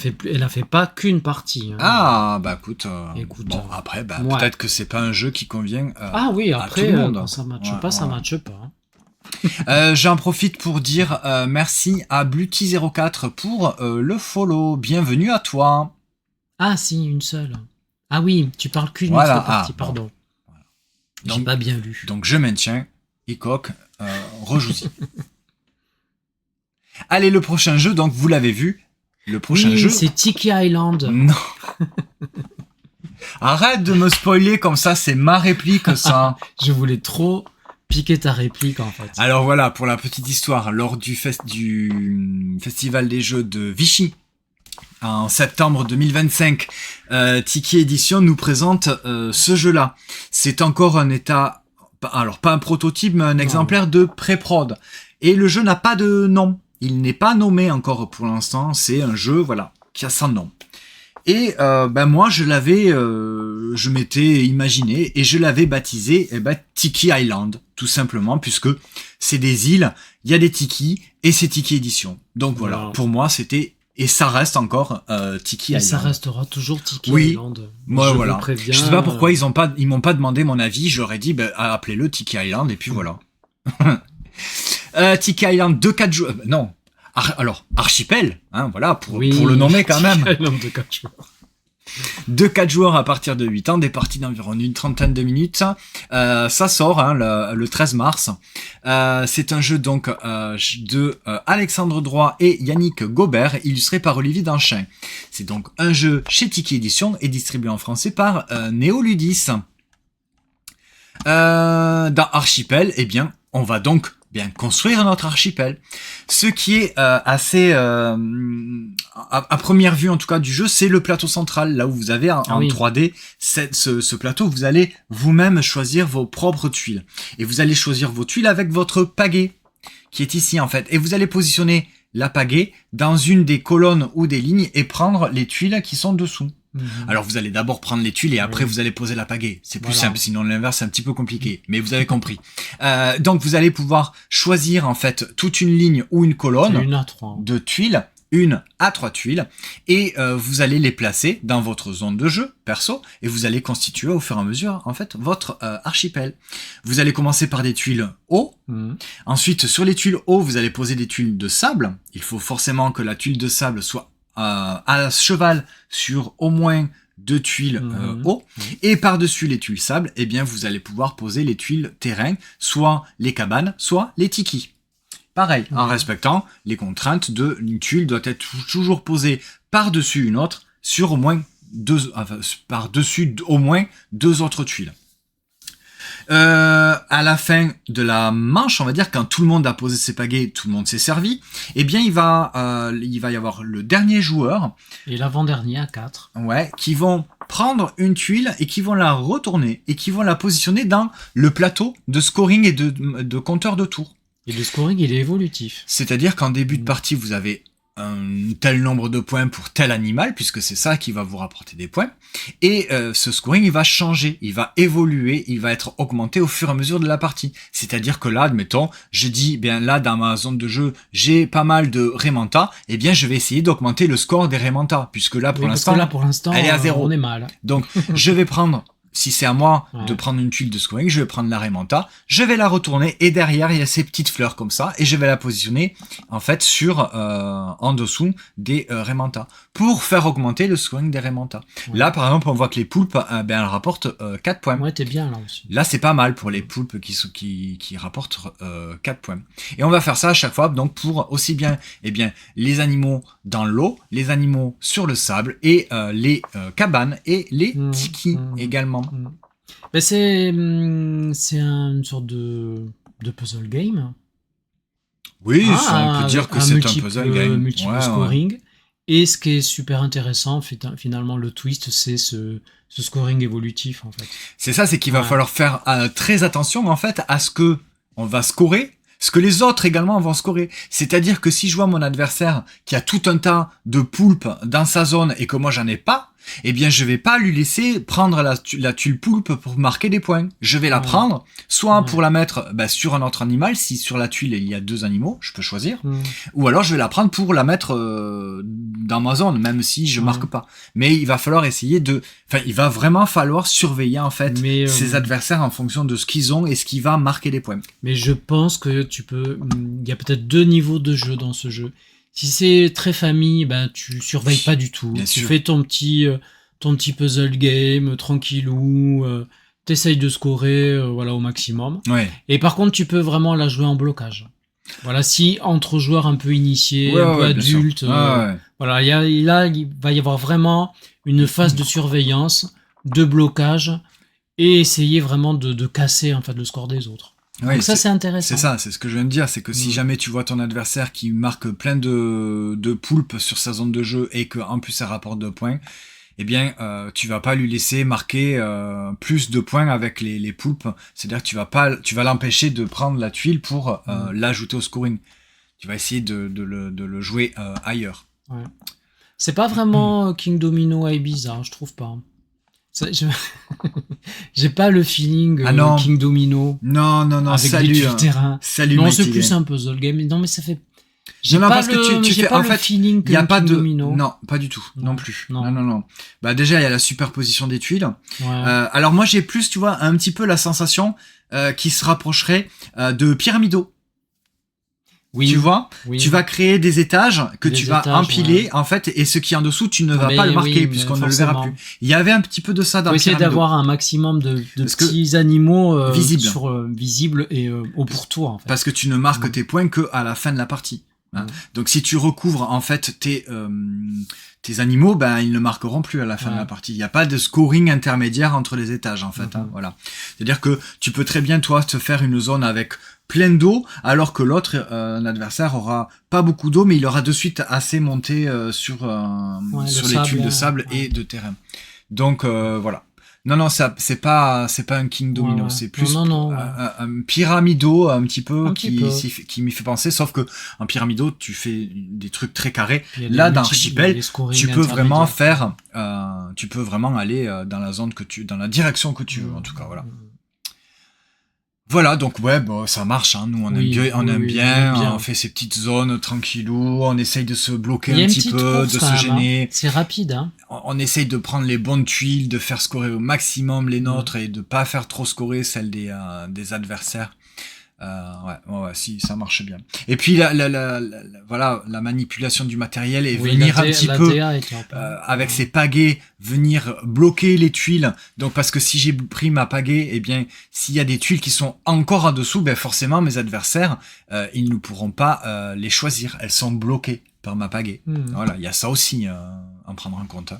fait pas qu'une partie. Hein. Ah bah écoute, bon après peut-être que c'est pas un jeu qui convient ah oui, après, à tout le monde. Quand ça matche pas, ça matche pas. J'en profite pour dire merci à Bluty04 pour le follow. Bienvenue à toi. Ah si, une seule. Ah oui, tu parles qu'une seule partie, pardon. Voilà. J'ai pas bien lu. Donc je maintiens, Icoque, rejoue-y. Allez, le prochain jeu, donc vous l'avez vu, le prochain jeu... c'est Tiki Island. Non. Arrête de me spoiler comme ça, c'est ma réplique ça. Je voulais trop piquer ta réplique en fait. Alors voilà, pour la petite histoire, lors du Festival des Jeux de Vichy, en septembre 2025, Tiki Edition nous présente ce jeu-là. C'est encore un état, alors pas un prototype, mais un exemplaire de pré-prod. Et le jeu n'a pas de nom. Il n'est pas nommé encore pour l'instant. C'est un jeu, voilà, qui a son nom. Et moi, je m'étais imaginé et je l'avais baptisé Tiki Island, tout simplement, puisque c'est des îles, il y a des Tiki et c'est Tiki Edition. Donc voilà, pour moi, c'était... Et ça reste encore Tiki Island. Et ça restera toujours Tiki Island. Moi, voilà. Je sais pas pourquoi ils m'ont pas demandé mon avis. J'aurais dit, appelez-le Tiki Island et puis voilà. Tiki Island 2-4 joueurs. Non. Alors, Archipel, hein, voilà, pour le nommer quand même. Tiki Island 2-4 joueurs. 2-4 joueurs à partir de 8 ans, des parties d'environ une trentaine de minutes. Ça sort le 13 mars. C'est un jeu donc de Alexandre Droit et Yannick Gobert, illustré par Olivier Danchin. C'est donc un jeu chez Tiki Edition et distribué en français par Néoludis. Dans Archipel, eh bien, on va donc construire notre archipel. Ce qui est assez à première vue en tout cas du jeu, c'est le plateau central, là où vous avez en 3D ce plateau, vous allez vous-même choisir vos propres tuiles. Et vous allez choisir vos tuiles avec votre pagaie qui est ici en fait. Et vous allez positionner la pagaie dans une des colonnes ou des lignes et prendre les tuiles qui sont dessous. Alors vous allez d'abord prendre les tuiles et après vous allez poser la pagaie. C'est plus simple, sinon l'inverse c'est un petit peu compliqué. Mais vous avez compris. Donc vous allez pouvoir choisir en fait toute une ligne ou une colonne de tuiles, 1 à 3 tuiles et vous allez les placer dans votre zone de jeu perso et vous allez constituer au fur et à mesure en fait votre archipel. Vous allez commencer par des tuiles eau. Ensuite sur les tuiles eau vous allez poser des tuiles de sable. Il faut forcément que la tuile de sable soit à cheval sur au moins 2 tuiles eau, et par-dessus les tuiles sable, eh bien vous allez pouvoir poser les tuiles terrain, soit les cabanes, soit les tikis. Pareil, en respectant les contraintes de une tuile doit être toujours posée par-dessus une autre sur au moins par-dessus au moins 2 autres tuiles. À la fin de la manche, on va dire, quand tout le monde a posé ses pagaies, tout le monde s'est servi, eh bien il va y avoir le dernier joueur et l'avant-dernier à 4. Ouais, qui vont prendre une tuile et qui vont la retourner et qui vont la positionner dans le plateau de scoring et de compteur de tours. Et le scoring, il est évolutif. C'est-à-dire qu'en début de partie, vous avez un tel nombre de points pour tel animal, puisque c'est ça qui va vous rapporter des points. Et ce scoring, il va changer, il va évoluer, il va être augmenté au fur et à mesure de la partie. C'est-à-dire que là, admettons, je dis, bien là, dans ma zone de jeu, j'ai pas mal de Raymanta, eh bien, je vais essayer d'augmenter le score des Raymanta, puisque là, pour l'instant, elle est à 0. On est mal. Donc, je vais prendre... Si c'est à moi de prendre une tuile de scoring, je vais prendre la Raymanta, je vais la retourner et derrière il y a ces petites fleurs comme ça et je vais la positionner en fait sur en dessous des Raymanta pour faire augmenter le scoring des Raymanta. Là par exemple on voit que les poulpes elles rapportent 4 points. Ouais, t'es bien là aussi. Là c'est pas mal pour les poulpes qui rapportent 4 points. Et on va faire ça à chaque fois donc pour aussi bien les animaux dans l'eau, les animaux sur le sable et les cabanes et les tikis également. Ben c'est une sorte de puzzle game. Oui, on peut dire que c'est un puzzle game. Multiple scoring. Et ce qui est super intéressant, finalement, le twist, c'est ce scoring évolutif, en fait. C'est ça, c'est qu'il va falloir faire très attention, en fait, à ce que on va scorer, ce que les autres également vont scorer. C'est-à-dire que si je vois mon adversaire qui a tout un tas de poulpes dans sa zone et que moi j'en ai pas, eh bien je vais pas lui laisser prendre la tuile poulpe pour marquer des points. Je vais la prendre, soit pour la mettre sur un autre animal, si sur la tuile il y a 2 animaux, je peux choisir, ou alors je vais la prendre pour la mettre dans ma zone, même si je marque pas. Mais il va falloir il va vraiment falloir surveiller en fait ses adversaires en fonction de ce qu'ils ont et ce qui va marquer des points. Mais je pense que il y a peut-être 2 niveaux de jeu dans ce jeu. Si c'est très famille, tu surveilles pas du tout. Tu fais ton petit puzzle game tranquillou, t'essayes de scorer au maximum. Ouais. Et par contre, tu peux vraiment la jouer en blocage. Voilà, si entre joueurs un peu initiés, un peu adultes, voilà, il va y avoir vraiment une phase de surveillance, de blocage et essayer vraiment de casser en fait le score des autres. Oui, donc ça c'est intéressant. C'est ça, c'est ce que je viens de dire, c'est que si jamais tu vois ton adversaire qui marque plein de poulpes sur sa zone de jeu et que en plus ça rapporte 2 points, eh bien tu vas pas lui laisser marquer plus de points avec les poulpes, c'est-à-dire que tu vas l'empêcher de prendre la tuile pour l'ajouter au scoring. Tu vas essayer de le jouer ailleurs. Ouais. C'est pas vraiment King Domino à Ibiza, je trouve pas. J'ai pas le feeling King Domino. Non, avec salut, des tuiles terrain. Salut. Non, c'est plus un puzzle game. Non, mais ça fait. J'ai pas parce que tu fais pas en le fait feeling que y a pas de Domino. Non, pas du tout. Non plus. Non. Bah déjà il y a la superposition des tuiles. Ouais. Alors moi j'ai plus tu vois un petit peu la sensation qui se rapprocherait de Pyramido. Oui, tu vois, tu vas créer des étages que tu vas empiler en fait, et ce qui est en dessous, tu ne vas pas le marquer puisqu'on ne le verra plus. Il y avait un petit peu de ça dans le essayer d'avoir un maximum de petits animaux visibles et au pourtour. En fait. Parce que tu ne marques tes points que à la fin de la partie. Hein. Donc si tu recouvres en fait tes animaux, ils ne marqueront plus à la fin de la partie. Il n'y a pas de scoring intermédiaire entre les étages en fait. Hein, voilà. C'est-à-dire que tu peux très bien toi te faire une zone avec plein d'eau, alors que l'autre adversaire aura pas beaucoup d'eau, mais il aura de suite assez monté sur les tuiles de sable et de terrain. Donc voilà. Non, c'est pas un King Domino, c'est plus un Pyramido un petit peu qui m'y fait penser, sauf que en Pyramido tu fais des trucs très carrés. Là dans Archipel, tu peux vraiment faire tu peux vraiment aller dans la zone dans la direction que tu veux en tout cas, voilà. Voilà, donc ouais, bon, ça marche, hein. Nous, on aime bien, on fait ces petites zones tranquillou, on essaye de se bloquer un petit peu, de se gêner. Hein. C'est rapide, hein. On essaye de prendre les bonnes tuiles, de faire scorer au maximum les nôtres et de pas faire trop scorer celles des adversaires. Ouais, si, ça marche bien. Et puis voilà, la manipulation du matériel et venir un petit peu avec ces pagaies, venir bloquer les tuiles. Donc parce que si j'ai pris ma pagaie, eh bien s'il y a des tuiles qui sont encore en dessous, ben forcément mes adversaires, ils ne pourront pas les choisir. Elles sont bloquées par ma pagaie. Voilà, il y a ça aussi à prendre en compte.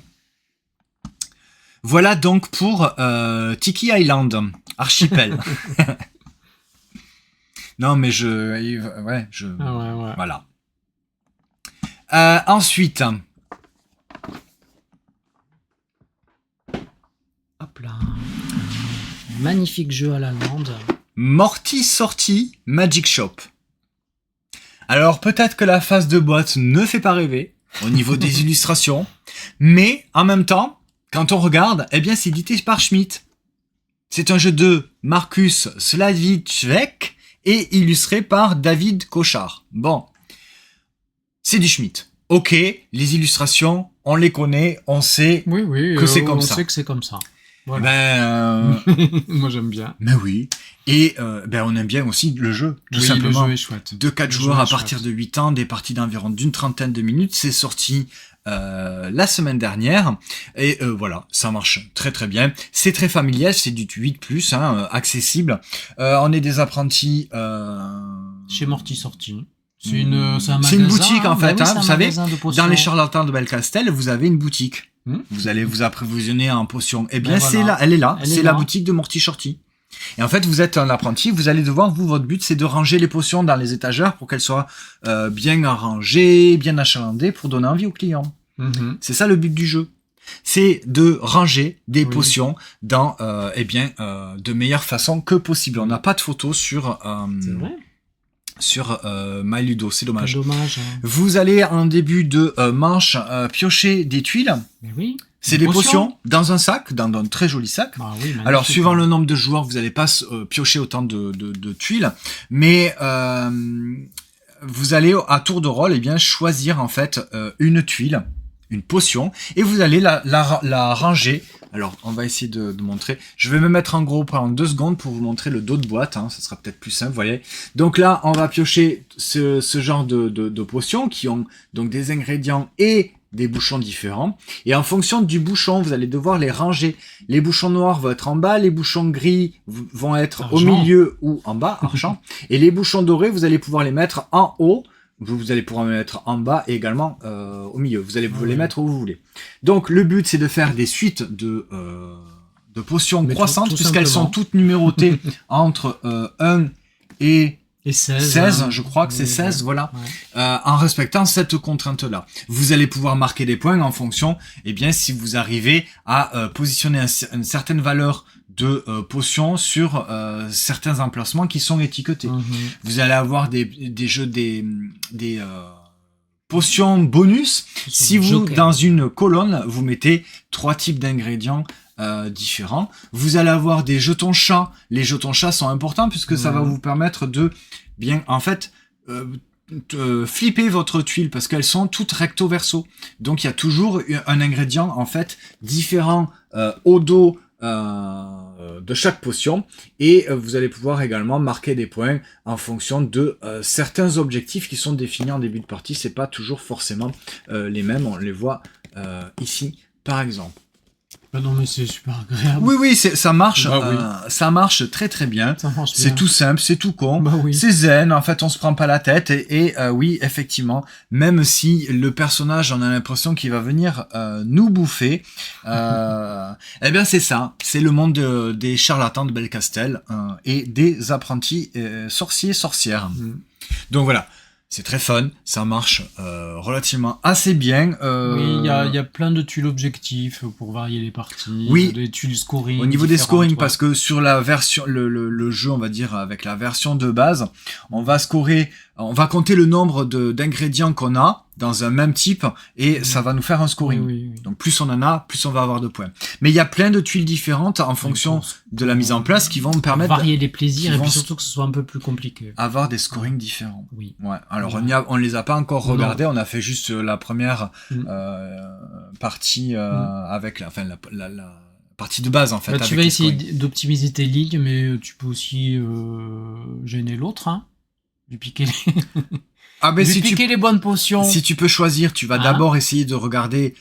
Voilà donc pour Tiki Island, archipel. Non, mais ouais. Voilà. Ensuite. Hop là. Magnifique jeu à l'allemande. Morty Sortie Magic Shop. Alors, peut-être que la face de boîte ne fait pas rêver au niveau des illustrations, mais en même temps, quand on regarde, eh bien, c'est édité par Schmidt. C'est un jeu de Markus Slavicek et illustré par David Cochard. Bon, c'est du Schmidt. Ok, les illustrations, on les connaît, on sait que c'est comme ça. On sait que c'est comme ça. Voilà. Moi j'aime bien. Mais oui. Et on aime bien aussi le jeu, tout simplement. Le jeu est chouette. De 4 joueurs à partir de 8 ans, des parties d'environ d'une trentaine de minutes. C'est sorti la semaine dernière. Et voilà, ça marche très très bien. C'est très familial, c'est du 8+, accessible. On est des apprentis... Chez Morty Sortie. C'est un magasin. C'est une boutique en fait, vous savez, dans les charlatans de Belcastel, vous avez une boutique. Vous allez vous approvisionner en potions. Eh bien, c'est là, elle est là. C'est la boutique de Morty Sortie. Et en fait, vous êtes un apprenti, vous allez devoir, votre but, c'est de ranger les potions dans les étagères pour qu'elles soient bien arrangées, bien achalandées pour donner envie aux clients. C'est ça le but du jeu. C'est de ranger des potions dans, de meilleure façon que possible. On n'a pas de photos sur... c'est vrai. Sur MyLudo, c'est dommage. C'est dommage. Vous allez en début de manche piocher des tuiles. Mais oui. C'est des potions dans un sac, dans un très joli sac. Alors, suivant le nombre de joueurs, vous n'allez pas piocher autant de tuiles, mais vous allez à tour de rôle, choisir en fait une tuile, une potion, et vous allez la ranger. Alors, on va essayer de montrer. Je vais me mettre en gros pendant 2 secondes pour vous montrer le dos de boîte. Ça sera peut-être plus simple, vous voyez. Donc là, on va piocher ce genre de potions qui ont donc des ingrédients et des bouchons différents. Et en fonction du bouchon, vous allez devoir les ranger. Les bouchons noirs vont être en bas, les bouchons gris vont être au milieu ou en bas, argent. Et les bouchons dorés, vous allez pouvoir les mettre en haut. Vous allez pouvoir les mettre en bas et également au milieu. Vous allez les mettre où vous voulez. Donc le but, c'est de faire des suites de potions croissantes, puisqu'elles sont toutes numérotées entre 1 et 16, je crois que c'est 16, voilà. En respectant cette contrainte-là. Vous allez pouvoir marquer des points en fonction, si vous arrivez à positionner une certaine valeur de potions sur certains emplacements qui sont étiquetés. Vous allez avoir des potions bonus si vous, dans une colonne, vous mettez 3 types d'ingrédients différents. Vous allez avoir des jetons chats. Les jetons chats sont importants puisque ça va vous permettre de flipper votre tuile parce qu'elles sont toutes recto verso. Donc il y a toujours un ingrédient en fait différent au dos de chaque potion et vous allez pouvoir également marquer des points en fonction de certains objectifs qui sont définis en début de partie. C'est pas toujours forcément les mêmes. On les voit ici par exemple. Non mais c'est super agréable. Oui, ça marche. Ça marche très très bien. C'est tout simple, c'est tout con. C'est zen. En fait, on se prend pas la tête. Et oui, effectivement, même si le personnage, on a l'impression qu'il va venir nous bouffer, c'est ça. C'est le monde des charlatans de Belcastel et des apprentis sorciers-sorcières. Donc voilà. C'est très fun, ça marche relativement assez bien. Oui, il y a plein de tuiles objectifs pour varier les parties. Oui. Des tuiles scoring. Au niveau des scoring, parce que sur la version, le jeu, on va dire, avec la version de base, on va scorer on va compter le nombre d'ingrédients qu'on a dans un même type et ça va nous faire un scoring. Oui. Donc plus on en a, plus on va avoir de points. Mais il y a plein de tuiles différentes en fonction de la mise en place qui vont me permettre varier les plaisirs et puis surtout que ce soit un peu plus compliqué. Avoir des scorings différents. Oui. Ouais. Alors on les a pas encore regardés, on a fait juste la première partie avec la partie de base en fait. Tu vas essayer d'optimiser tes lignes, mais tu peux aussi gêner l'autre, hein. Lui piquer les bonnes potions. Si tu peux choisir, tu vas d'abord essayer de regarder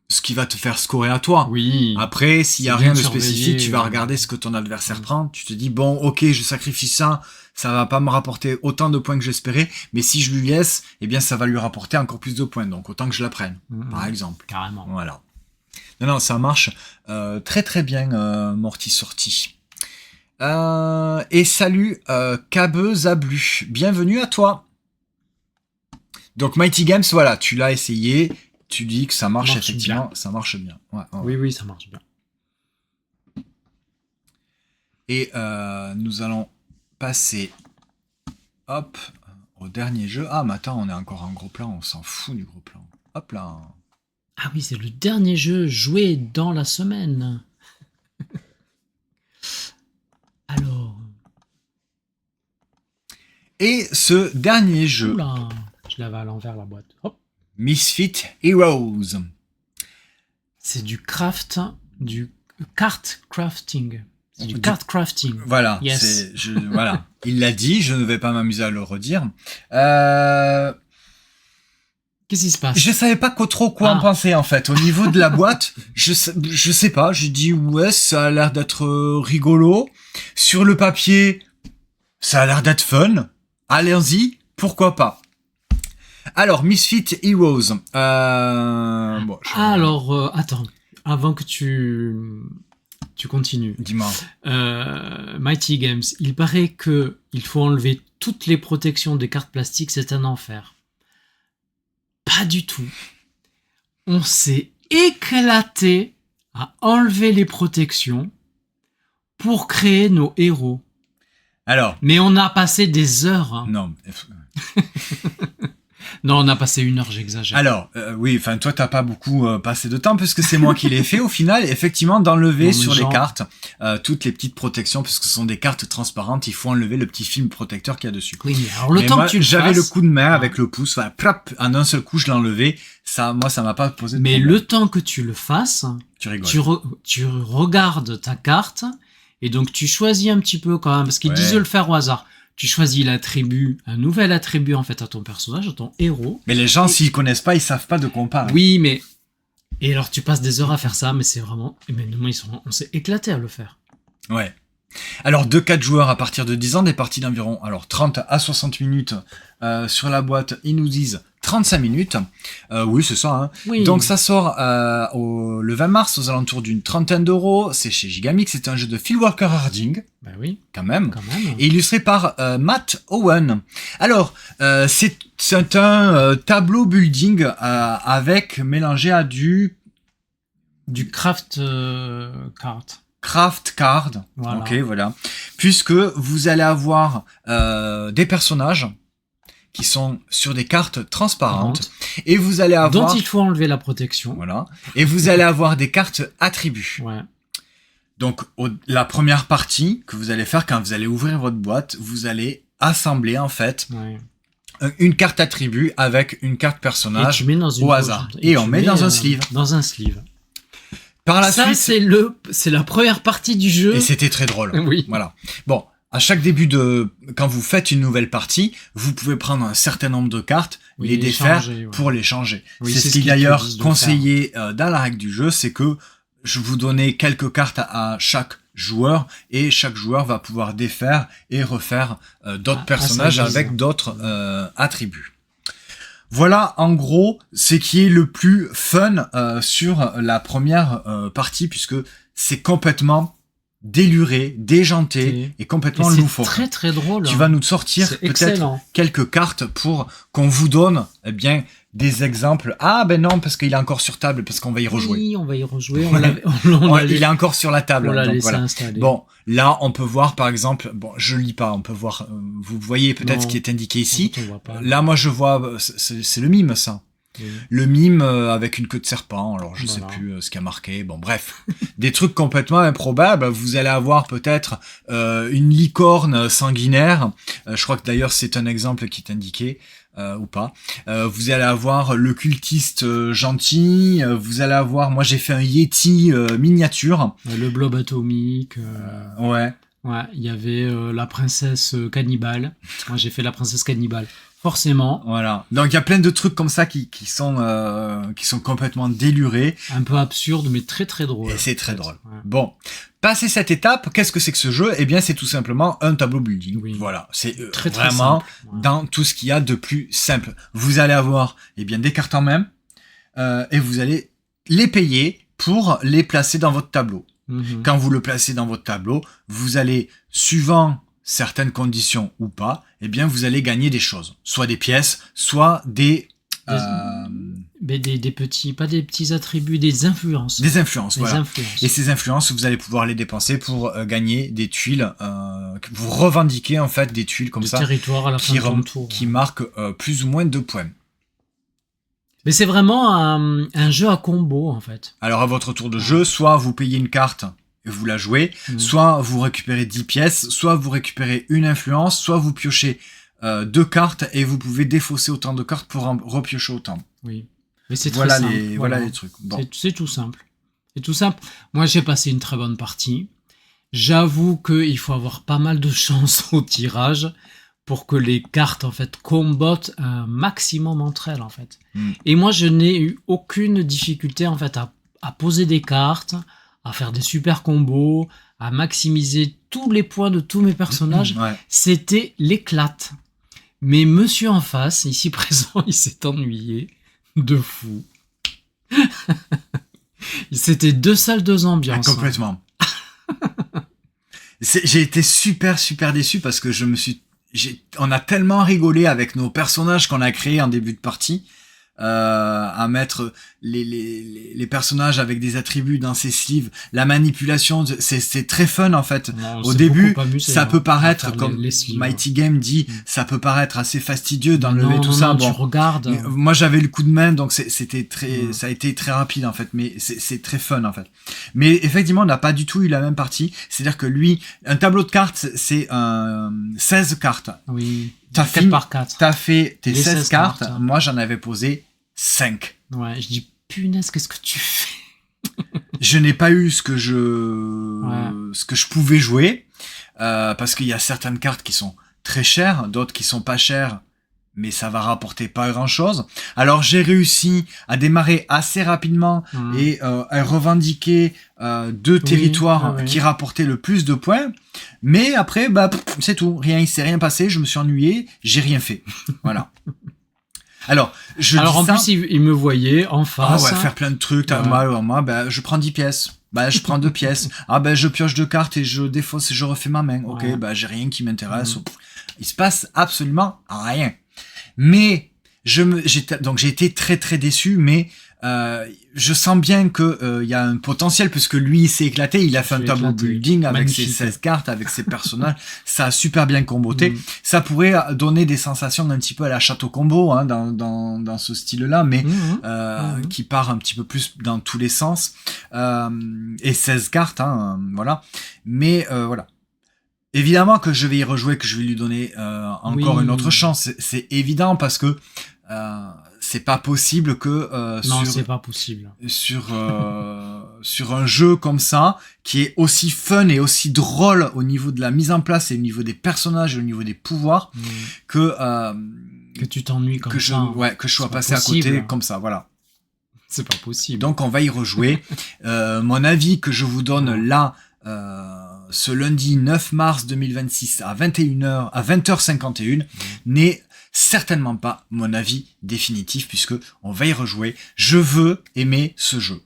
ce qui va te faire scorer à toi. Oui. Après, s'il y a rien de spécifique, tu vas regarder ce que ton adversaire prend. Tu te dis, bon, ok, je sacrifie ça va pas me rapporter autant de points que j'espérais, mais si je lui laisse, eh bien, ça va lui rapporter encore plus de points. Donc, autant que je la prenne, par exemple. Carrément. Voilà. Non, ça marche très très bien, Morty Sortie. Et salut, Cabe Zablu. Bienvenue à toi. Donc, Mighty Games, voilà, tu l'as essayé. Tu dis que ça marche effectivement, bien. Ça marche bien. Ouais. Oui, ça marche bien. Et nous allons passer, au dernier jeu. Ah, mais attends, on est encore en gros plan, on s'en fout du gros plan. Hop là. Ah oui, c'est le dernier jeu joué dans la semaine. Alors. Et ce dernier jeu. Oula, je l'avais à l'envers la boîte. Hop. Misfit Heroes. C'est du cart crafting. C'est du cart crafting. Voilà. Yes. Voilà. Il l'a dit, je ne vais pas m'amuser à le redire. Qu'est-ce qui se passe? Je savais pas trop quoi en penser, en fait. Au niveau de la boîte, je sais pas. J'ai dit, ouais, ça a l'air d'être rigolo. Sur le papier, ça a l'air d'être fun. Allez-y, pourquoi pas. Alors, Misfit Heroes. Alors, attends. Avant que tu continues. Dis-moi. Mighty Games, il paraît que il faut enlever toutes les protections des cartes plastiques, c'est un enfer. Pas du tout. On s'est éclaté à enlever les protections pour créer nos héros. Alors. Mais on a passé des heures. Hein. Non. Non, on a passé 1 heure, j'exagère. Alors, oui, enfin, toi, t'as pas beaucoup passé de temps puisque c'est moi qui l'ai fait au final, effectivement, d'enlever sur les cartes toutes les petites protections puisque ce sont des cartes transparentes, il faut enlever le petit film protecteur qu'il y a dessus. Oui, alors le temps que tu le fasses... J'avais le coup de main avec le pouce, voilà, plap, en un seul coup, je l'ai enlevé. Ça, moi, ça m'a pas posé de problème. Mais le temps que tu le fasses, tu rigoles. Tu regardes ta carte et donc tu choisis un petit peu quand même, parce qu'ils disent de le faire au hasard. Tu choisis l'attribut, un nouvel attribut en fait à ton personnage, à ton héros. Mais les gens, s'ils connaissent pas, ils savent pas de quoi on parle. Oui, mais... Et alors tu passes des heures à faire ça, mais c'est vraiment... Mais nous, on s'est éclaté à le faire. Ouais. Alors, 2-4 joueurs à partir de 10 ans, des parties d'environ 30 à 60 minutes. Sur la boîte, ils nous disent 35 minutes. Oui, c'est ça. Hein. Oui. Donc, ça sort le 20 mars aux alentours d'une 30aine d'euros. C'est chez Gigamix. C'est un jeu de Phil Walker Harding. Ben oui. Quand même. Et illustré par Matt Owen. Alors, c'est un tableau building avec mélangé à du craft card. Craft card. Voilà. Ok, voilà. Puisque vous allez avoir des personnages qui sont sur des cartes transparentes et vous allez avoir... Dont il faut enlever la protection. Voilà. Et vous allez avoir des cartes attributs. Ouais. Donc, la première partie que vous allez faire quand vous allez ouvrir votre boîte, vous allez assembler en fait une carte attribut avec une carte personnage au hasard. Et on met dans un sleeve. Dans un sleeve. Par la suite, c'est la première partie du jeu. Et c'était très drôle. Oui. Voilà. Bon, à chaque début quand vous faites une nouvelle partie, vous pouvez prendre un certain nombre de cartes, les défaire pour les changer. Oui, c'est ce qui est d'ailleurs conseillé dans la règle du jeu, c'est que je vous donnais quelques cartes à chaque joueur et chaque joueur va pouvoir défaire et refaire d'autres personnages avec d'autres attributs. Voilà, en gros, ce qui est le plus fun sur la première partie, puisque c'est complètement déluré, déjanté et complètement loufoque. C'est très très drôle. Tu vas nous sortir peut-être quelques cartes pour qu'on vous donne des exemples. Ah ben non, parce qu'il est encore sur table, parce qu'on va y rejouer. Oui, on va y rejouer. Il est encore sur la table. On l'a laissé installer. Bon, là on peut voir par exemple, je lis pas, on peut voir, vous voyez peut-être ce qui est indiqué ici. Là moi je vois, c'est le mime ça. Oui. Le mime avec une queue de serpent, alors je sais plus ce qu'il y a marqué, bon bref, des trucs complètement improbables. Vous allez avoir peut-être une licorne sanguinaire, je crois que d'ailleurs c'est un exemple qui est indiqué, ou pas. Vous allez avoir le cultiste gentil, vous allez avoir, moi j'ai fait un Yeti miniature. Le blob atomique. Ouais. Ouais, il y avait la princesse cannibale, moi j'ai fait la princesse cannibale. Forcément. Voilà. Donc il y a plein de trucs comme ça qui sont complètement délurés. Un peu absurdes, mais très très drôles. Et c'est très drôle. Ouais. Bon. Passé cette étape, qu'est-ce que c'est que ce jeu ? Eh bien, c'est tout simplement un tableau building. Oui. Voilà. C'est très, vraiment simple. Dans tout ce qu'il y a de plus simple. Vous allez avoir, des cartes en main, et vous allez les payer pour les placer dans votre tableau. Mm-hmm. Quand vous le placez dans votre tableau, vous allez, suivant certaines conditions ou pas, vous allez gagner des choses. Soit des pièces, soit des petits, pas des petits attributs, des influences. Des influences, voilà. Et ces influences, vous allez pouvoir les dépenser pour gagner des tuiles. Vous revendiquez en fait des tuiles comme ça, territoire à la fin de ton tour, qui marquent plus ou moins 2 points. Mais c'est vraiment un jeu à combo en fait. Alors à votre tour de jeu, soit vous payez une carte et vous la jouez, soit vous récupérez 10 pièces, soit vous récupérez une influence, soit vous piochez 2 cartes et vous pouvez défausser autant de cartes pour en repiocher autant. Oui, mais c'est très simple. Voilà les trucs. Bon. C'est tout simple. C'est tout simple. Moi, j'ai passé une très bonne partie. J'avoue qu'il faut avoir pas mal de chance au tirage pour que les cartes en fait combattent un maximum entre elles en fait. Et moi, je n'ai eu aucune difficulté en fait à poser des cartes, à faire des super combos, à maximiser tous les points de tous mes personnages. Ouais. C'était l'éclate. Mais monsieur en face, ici présent, il s'est ennuyé de fou. C'était 2 salles, 2 ambiances. Complètement. J'ai été super déçu parce que on a tellement rigolé avec nos personnages qu'on a créés en début de partie. À mettre les personnages avec des attributs dans ses sleeves, la manipulation, c'est très fun en fait. Non, au début, ça peut paraître comme Mighty Game dit, ça peut paraître assez fastidieux d'enlever tout ça. Bon, tu regardes. Moi j'avais le coup de main, donc c'était très, ça a été très rapide en fait, mais c'est très fun en fait. Mais effectivement, on n'a pas du tout eu la même partie. C'est-à-dire que lui, un tableau de cartes, c'est 16 cartes. Oui. T'as fait tes 16 cartes. Moi, j'en avais posé 5. Ouais, je dis, punaise, qu'est-ce que tu fais? Je n'ai pas eu ce que je pouvais jouer, parce qu'il y a certaines cartes qui sont très chères, d'autres qui sont pas chères, mais ça va rapporter pas grand-chose. Alors, j'ai réussi à démarrer assez rapidement et à revendiquer 2 territoires qui rapportaient le plus de points. Mais après, c'est tout. Il s'est rien passé. Je me suis ennuyé. J'ai rien fait. Voilà. Alors en plus, il me voyait en face. Faire plein de trucs. Moi, je prends 10 pièces. Je prends 2 pièces. Je pioche 2 cartes et je défausse et je refais ma main. Ok, j'ai rien qui m'intéresse. Il se passe absolument rien. Mais j'ai été très très déçu, mais je sens bien que y a un potentiel puisque lui il s'est éclaté, il a fait un tableau building avec ses 16 cartes, avec ses personnages, ça a super bien comboté. Ça pourrait donner des sensations un petit peu à la Château Combo dans ce style-là, mais qui part un petit peu plus dans tous les sens. Et 16 cartes, voilà. Mais voilà. Évidemment que je vais y rejouer, que je vais lui donner encore une autre chance. C'est évident parce que c'est pas possible que c'est pas possible. Sur un jeu comme ça qui est aussi fun et aussi drôle au niveau de la mise en place et au niveau des personnages et au niveau des pouvoirs que tu t'ennuies comme ça. Que je sois passé à côté comme ça, voilà. C'est pas possible. Donc on va y rejouer. Mon avis que je vous donne là ce lundi 9 mars 2026 à 20h51 n'est certainement pas mon avis définitif puisque on va y rejouer. Je veux aimer ce jeu.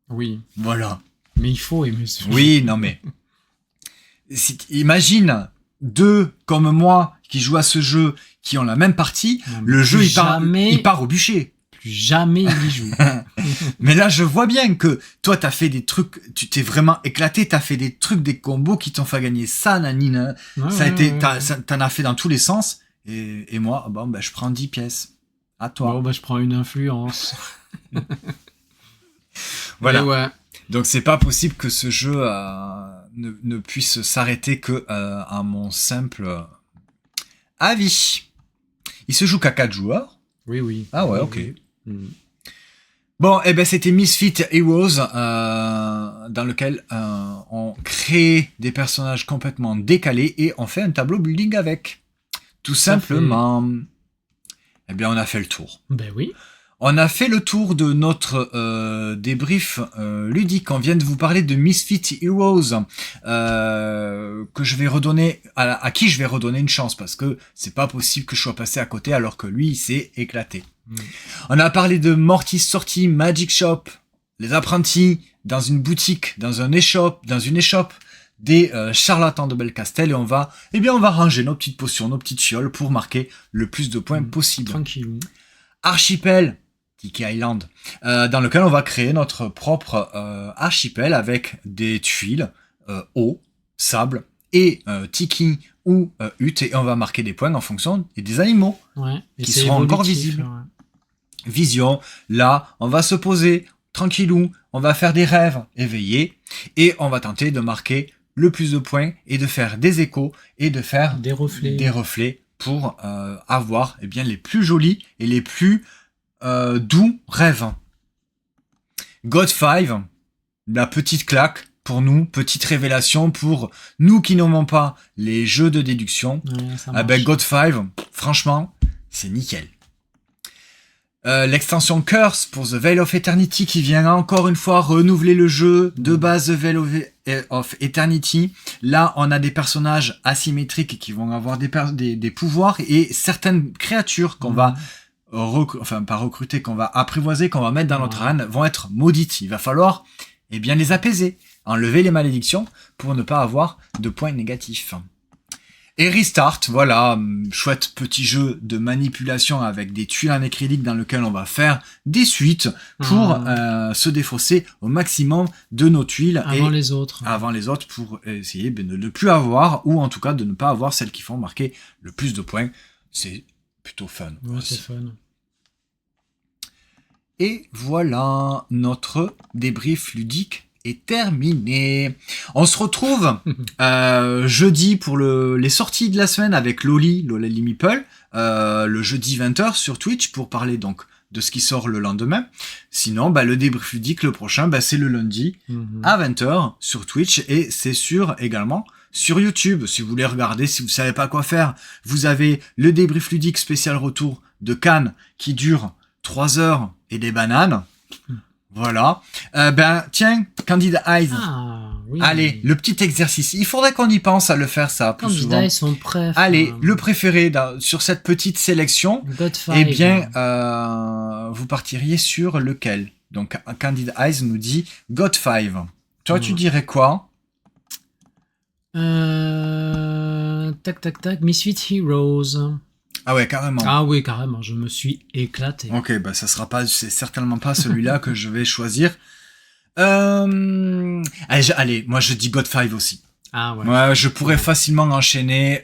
Oui. Voilà. Mais il faut aimer ce jeu. Oui, non mais imagine 2 comme moi qui jouent à ce jeu, qui ont la même partie, le jeu il part au bûcher. Plus jamais il y joue. Mais là, je vois bien que toi, t'as fait des trucs, tu t'es vraiment éclaté, t'as fait des trucs, des combos qui t'ont fait gagner ça, nanine. T'en as fait dans tous les sens. Et moi, je prends 10 pièces. À toi. Je prends une influence. Voilà. Ouais. Donc, c'est pas possible que ce jeu ne puisse s'arrêter que à mon simple avis. Il se joue qu'à 4 joueurs. Oui. Ah ouais, ok. Bon, c'était Misfit Heroes, dans lequel on crée des personnages complètement décalés et on fait un tableau building avec. Tout simplement. On a fait le tour. Ben oui. On a fait le tour de notre débrief ludique. On vient de vous parler de Misfit Heroes, que je vais redonner à qui je vais redonner une chance, parce que c'est pas possible que je sois passé à côté alors que lui il s'est éclaté. On a parlé de Mortis Sortie, Magic Shop, les apprentis dans une boutique, dans une échoppe, des charlatans de Belcastel, et on va ranger nos petites potions, nos petites fioles pour marquer le plus de points possible. Tranquille. Archipel, Tiki Island, dans lequel on va créer notre propre archipel avec des tuiles, eau, sable et tiki ou hutte, et on va marquer des points en fonction des animaux qui seront encore visibles. Ouais. Vision, là, on va se poser tranquillou, on va faire des rêves éveillés et on va tenter de marquer le plus de points et de faire des échos et de faire des reflets pour avoir les plus jolis et les plus doux rêves. God 5, la petite claque pour nous, petite révélation pour nous qui n'aimons pas les jeux de déduction. God 5, franchement, c'est nickel. L'extension Curse pour The Veil of Eternity qui vient encore une fois renouveler le jeu de base The Veil of Eternity. Là, on a des personnages asymétriques qui vont avoir des pouvoirs et certaines créatures qu'on va pas recruter, qu'on va apprivoiser, qu'on va mettre dans notre arène vont être maudites. Il va falloir les apaiser, enlever les malédictions pour ne pas avoir de points négatifs. Et Restart, voilà, chouette petit jeu de manipulation avec des tuiles en acrylique dans lequel on va faire des suites pour se défausser au maximum de nos tuiles. Avant les autres pour essayer de ne plus avoir, ou en tout cas de ne pas avoir celles qui font marquer le plus de points. C'est plutôt fun. Ouais, c'est fun. Et voilà, notre débrief ludique est terminé. On se retrouve jeudi pour les sorties de la semaine avec Loli Meeple, le jeudi 20h sur Twitch pour parler donc de ce qui sort le lendemain. Sinon, le débrief ludique le prochain, c'est le lundi à 20h sur Twitch et c'est également sur YouTube. Si vous voulez regarder, si vous savez pas quoi faire, vous avez le débrief ludique spécial retour de Cannes qui dure 3 heures et des bananes. Voilà. Tiens, Candid Eyes. Oui. Allez, le petit exercice. Il faudrait qu'on y pense à le faire ça plus Candid souvent. Eyes, son préf. Allez, le préféré sur cette petite sélection. Vous partiriez sur lequel? Donc, Candid Eyes nous dit God 5. Toi, tu dirais quoi? Tac, Misfit Heroes. Ah ouais, carrément. Ah oui, carrément, je me suis éclaté. Ok, c'est certainement pas celui-là que je vais choisir. Allez, moi je dis God 5 aussi. Ah ouais. Ouais, je pourrais facilement enchaîner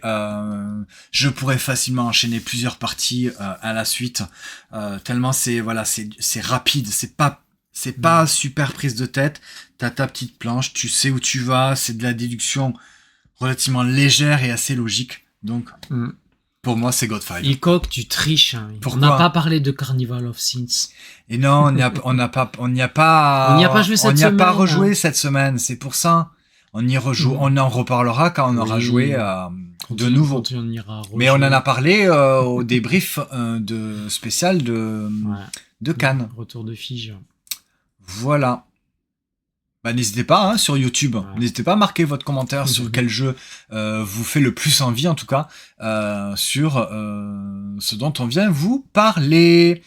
plusieurs parties à la suite, tellement c'est rapide, c'est pas super prise de tête. T'as ta petite planche, tu sais où tu vas, c'est de la déduction relativement légère et assez logique. Donc pour moi, c'est God 5. Hickok, tu triches. Hein. On n'a pas parlé de Carnival of Sins. Et non, on n'y a pas joué cette semaine. On n'y a pas rejoué cette semaine. C'est pour ça. On y rejoue. On en reparlera quand on aura joué de nouveau. Mais on en a parlé au débrief de spécial de Cannes. Retour de Fige. Voilà. Bah, n'hésitez pas hein, sur YouTube, n'hésitez pas à marquer votre commentaire sur quel jeu vous fait le plus envie en tout cas, sur ce dont on vient vous parler.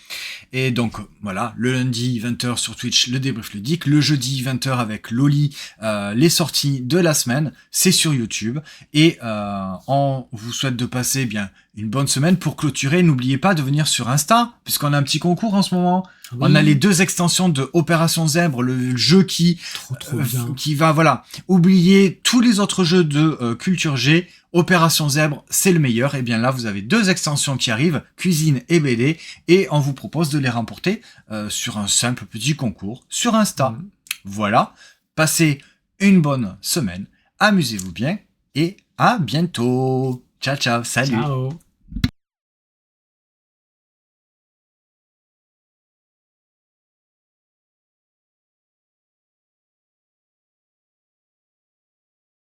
Et donc voilà, le lundi 20h sur Twitch, le débrief ludique, le jeudi 20h avec Loli, les sorties de la semaine, c'est sur YouTube. Et on vous souhaite de passer bien une bonne semaine. Pour clôturer, n'oubliez pas de venir sur Insta, puisqu'on a un petit concours en ce moment. Oui. On a les 2 extensions de Opération Zèbre, le jeu qui va, voilà, oublier tous les autres jeux de Culture G. Opération Zèbre, c'est le meilleur. Et bien là, vous avez 2 extensions qui arrivent, cuisine et BD, et on vous propose de les remporter sur un simple petit concours sur Insta. Voilà, passez une bonne semaine, amusez-vous bien, et à bientôt. Ciao, ciao, salut. Ciao.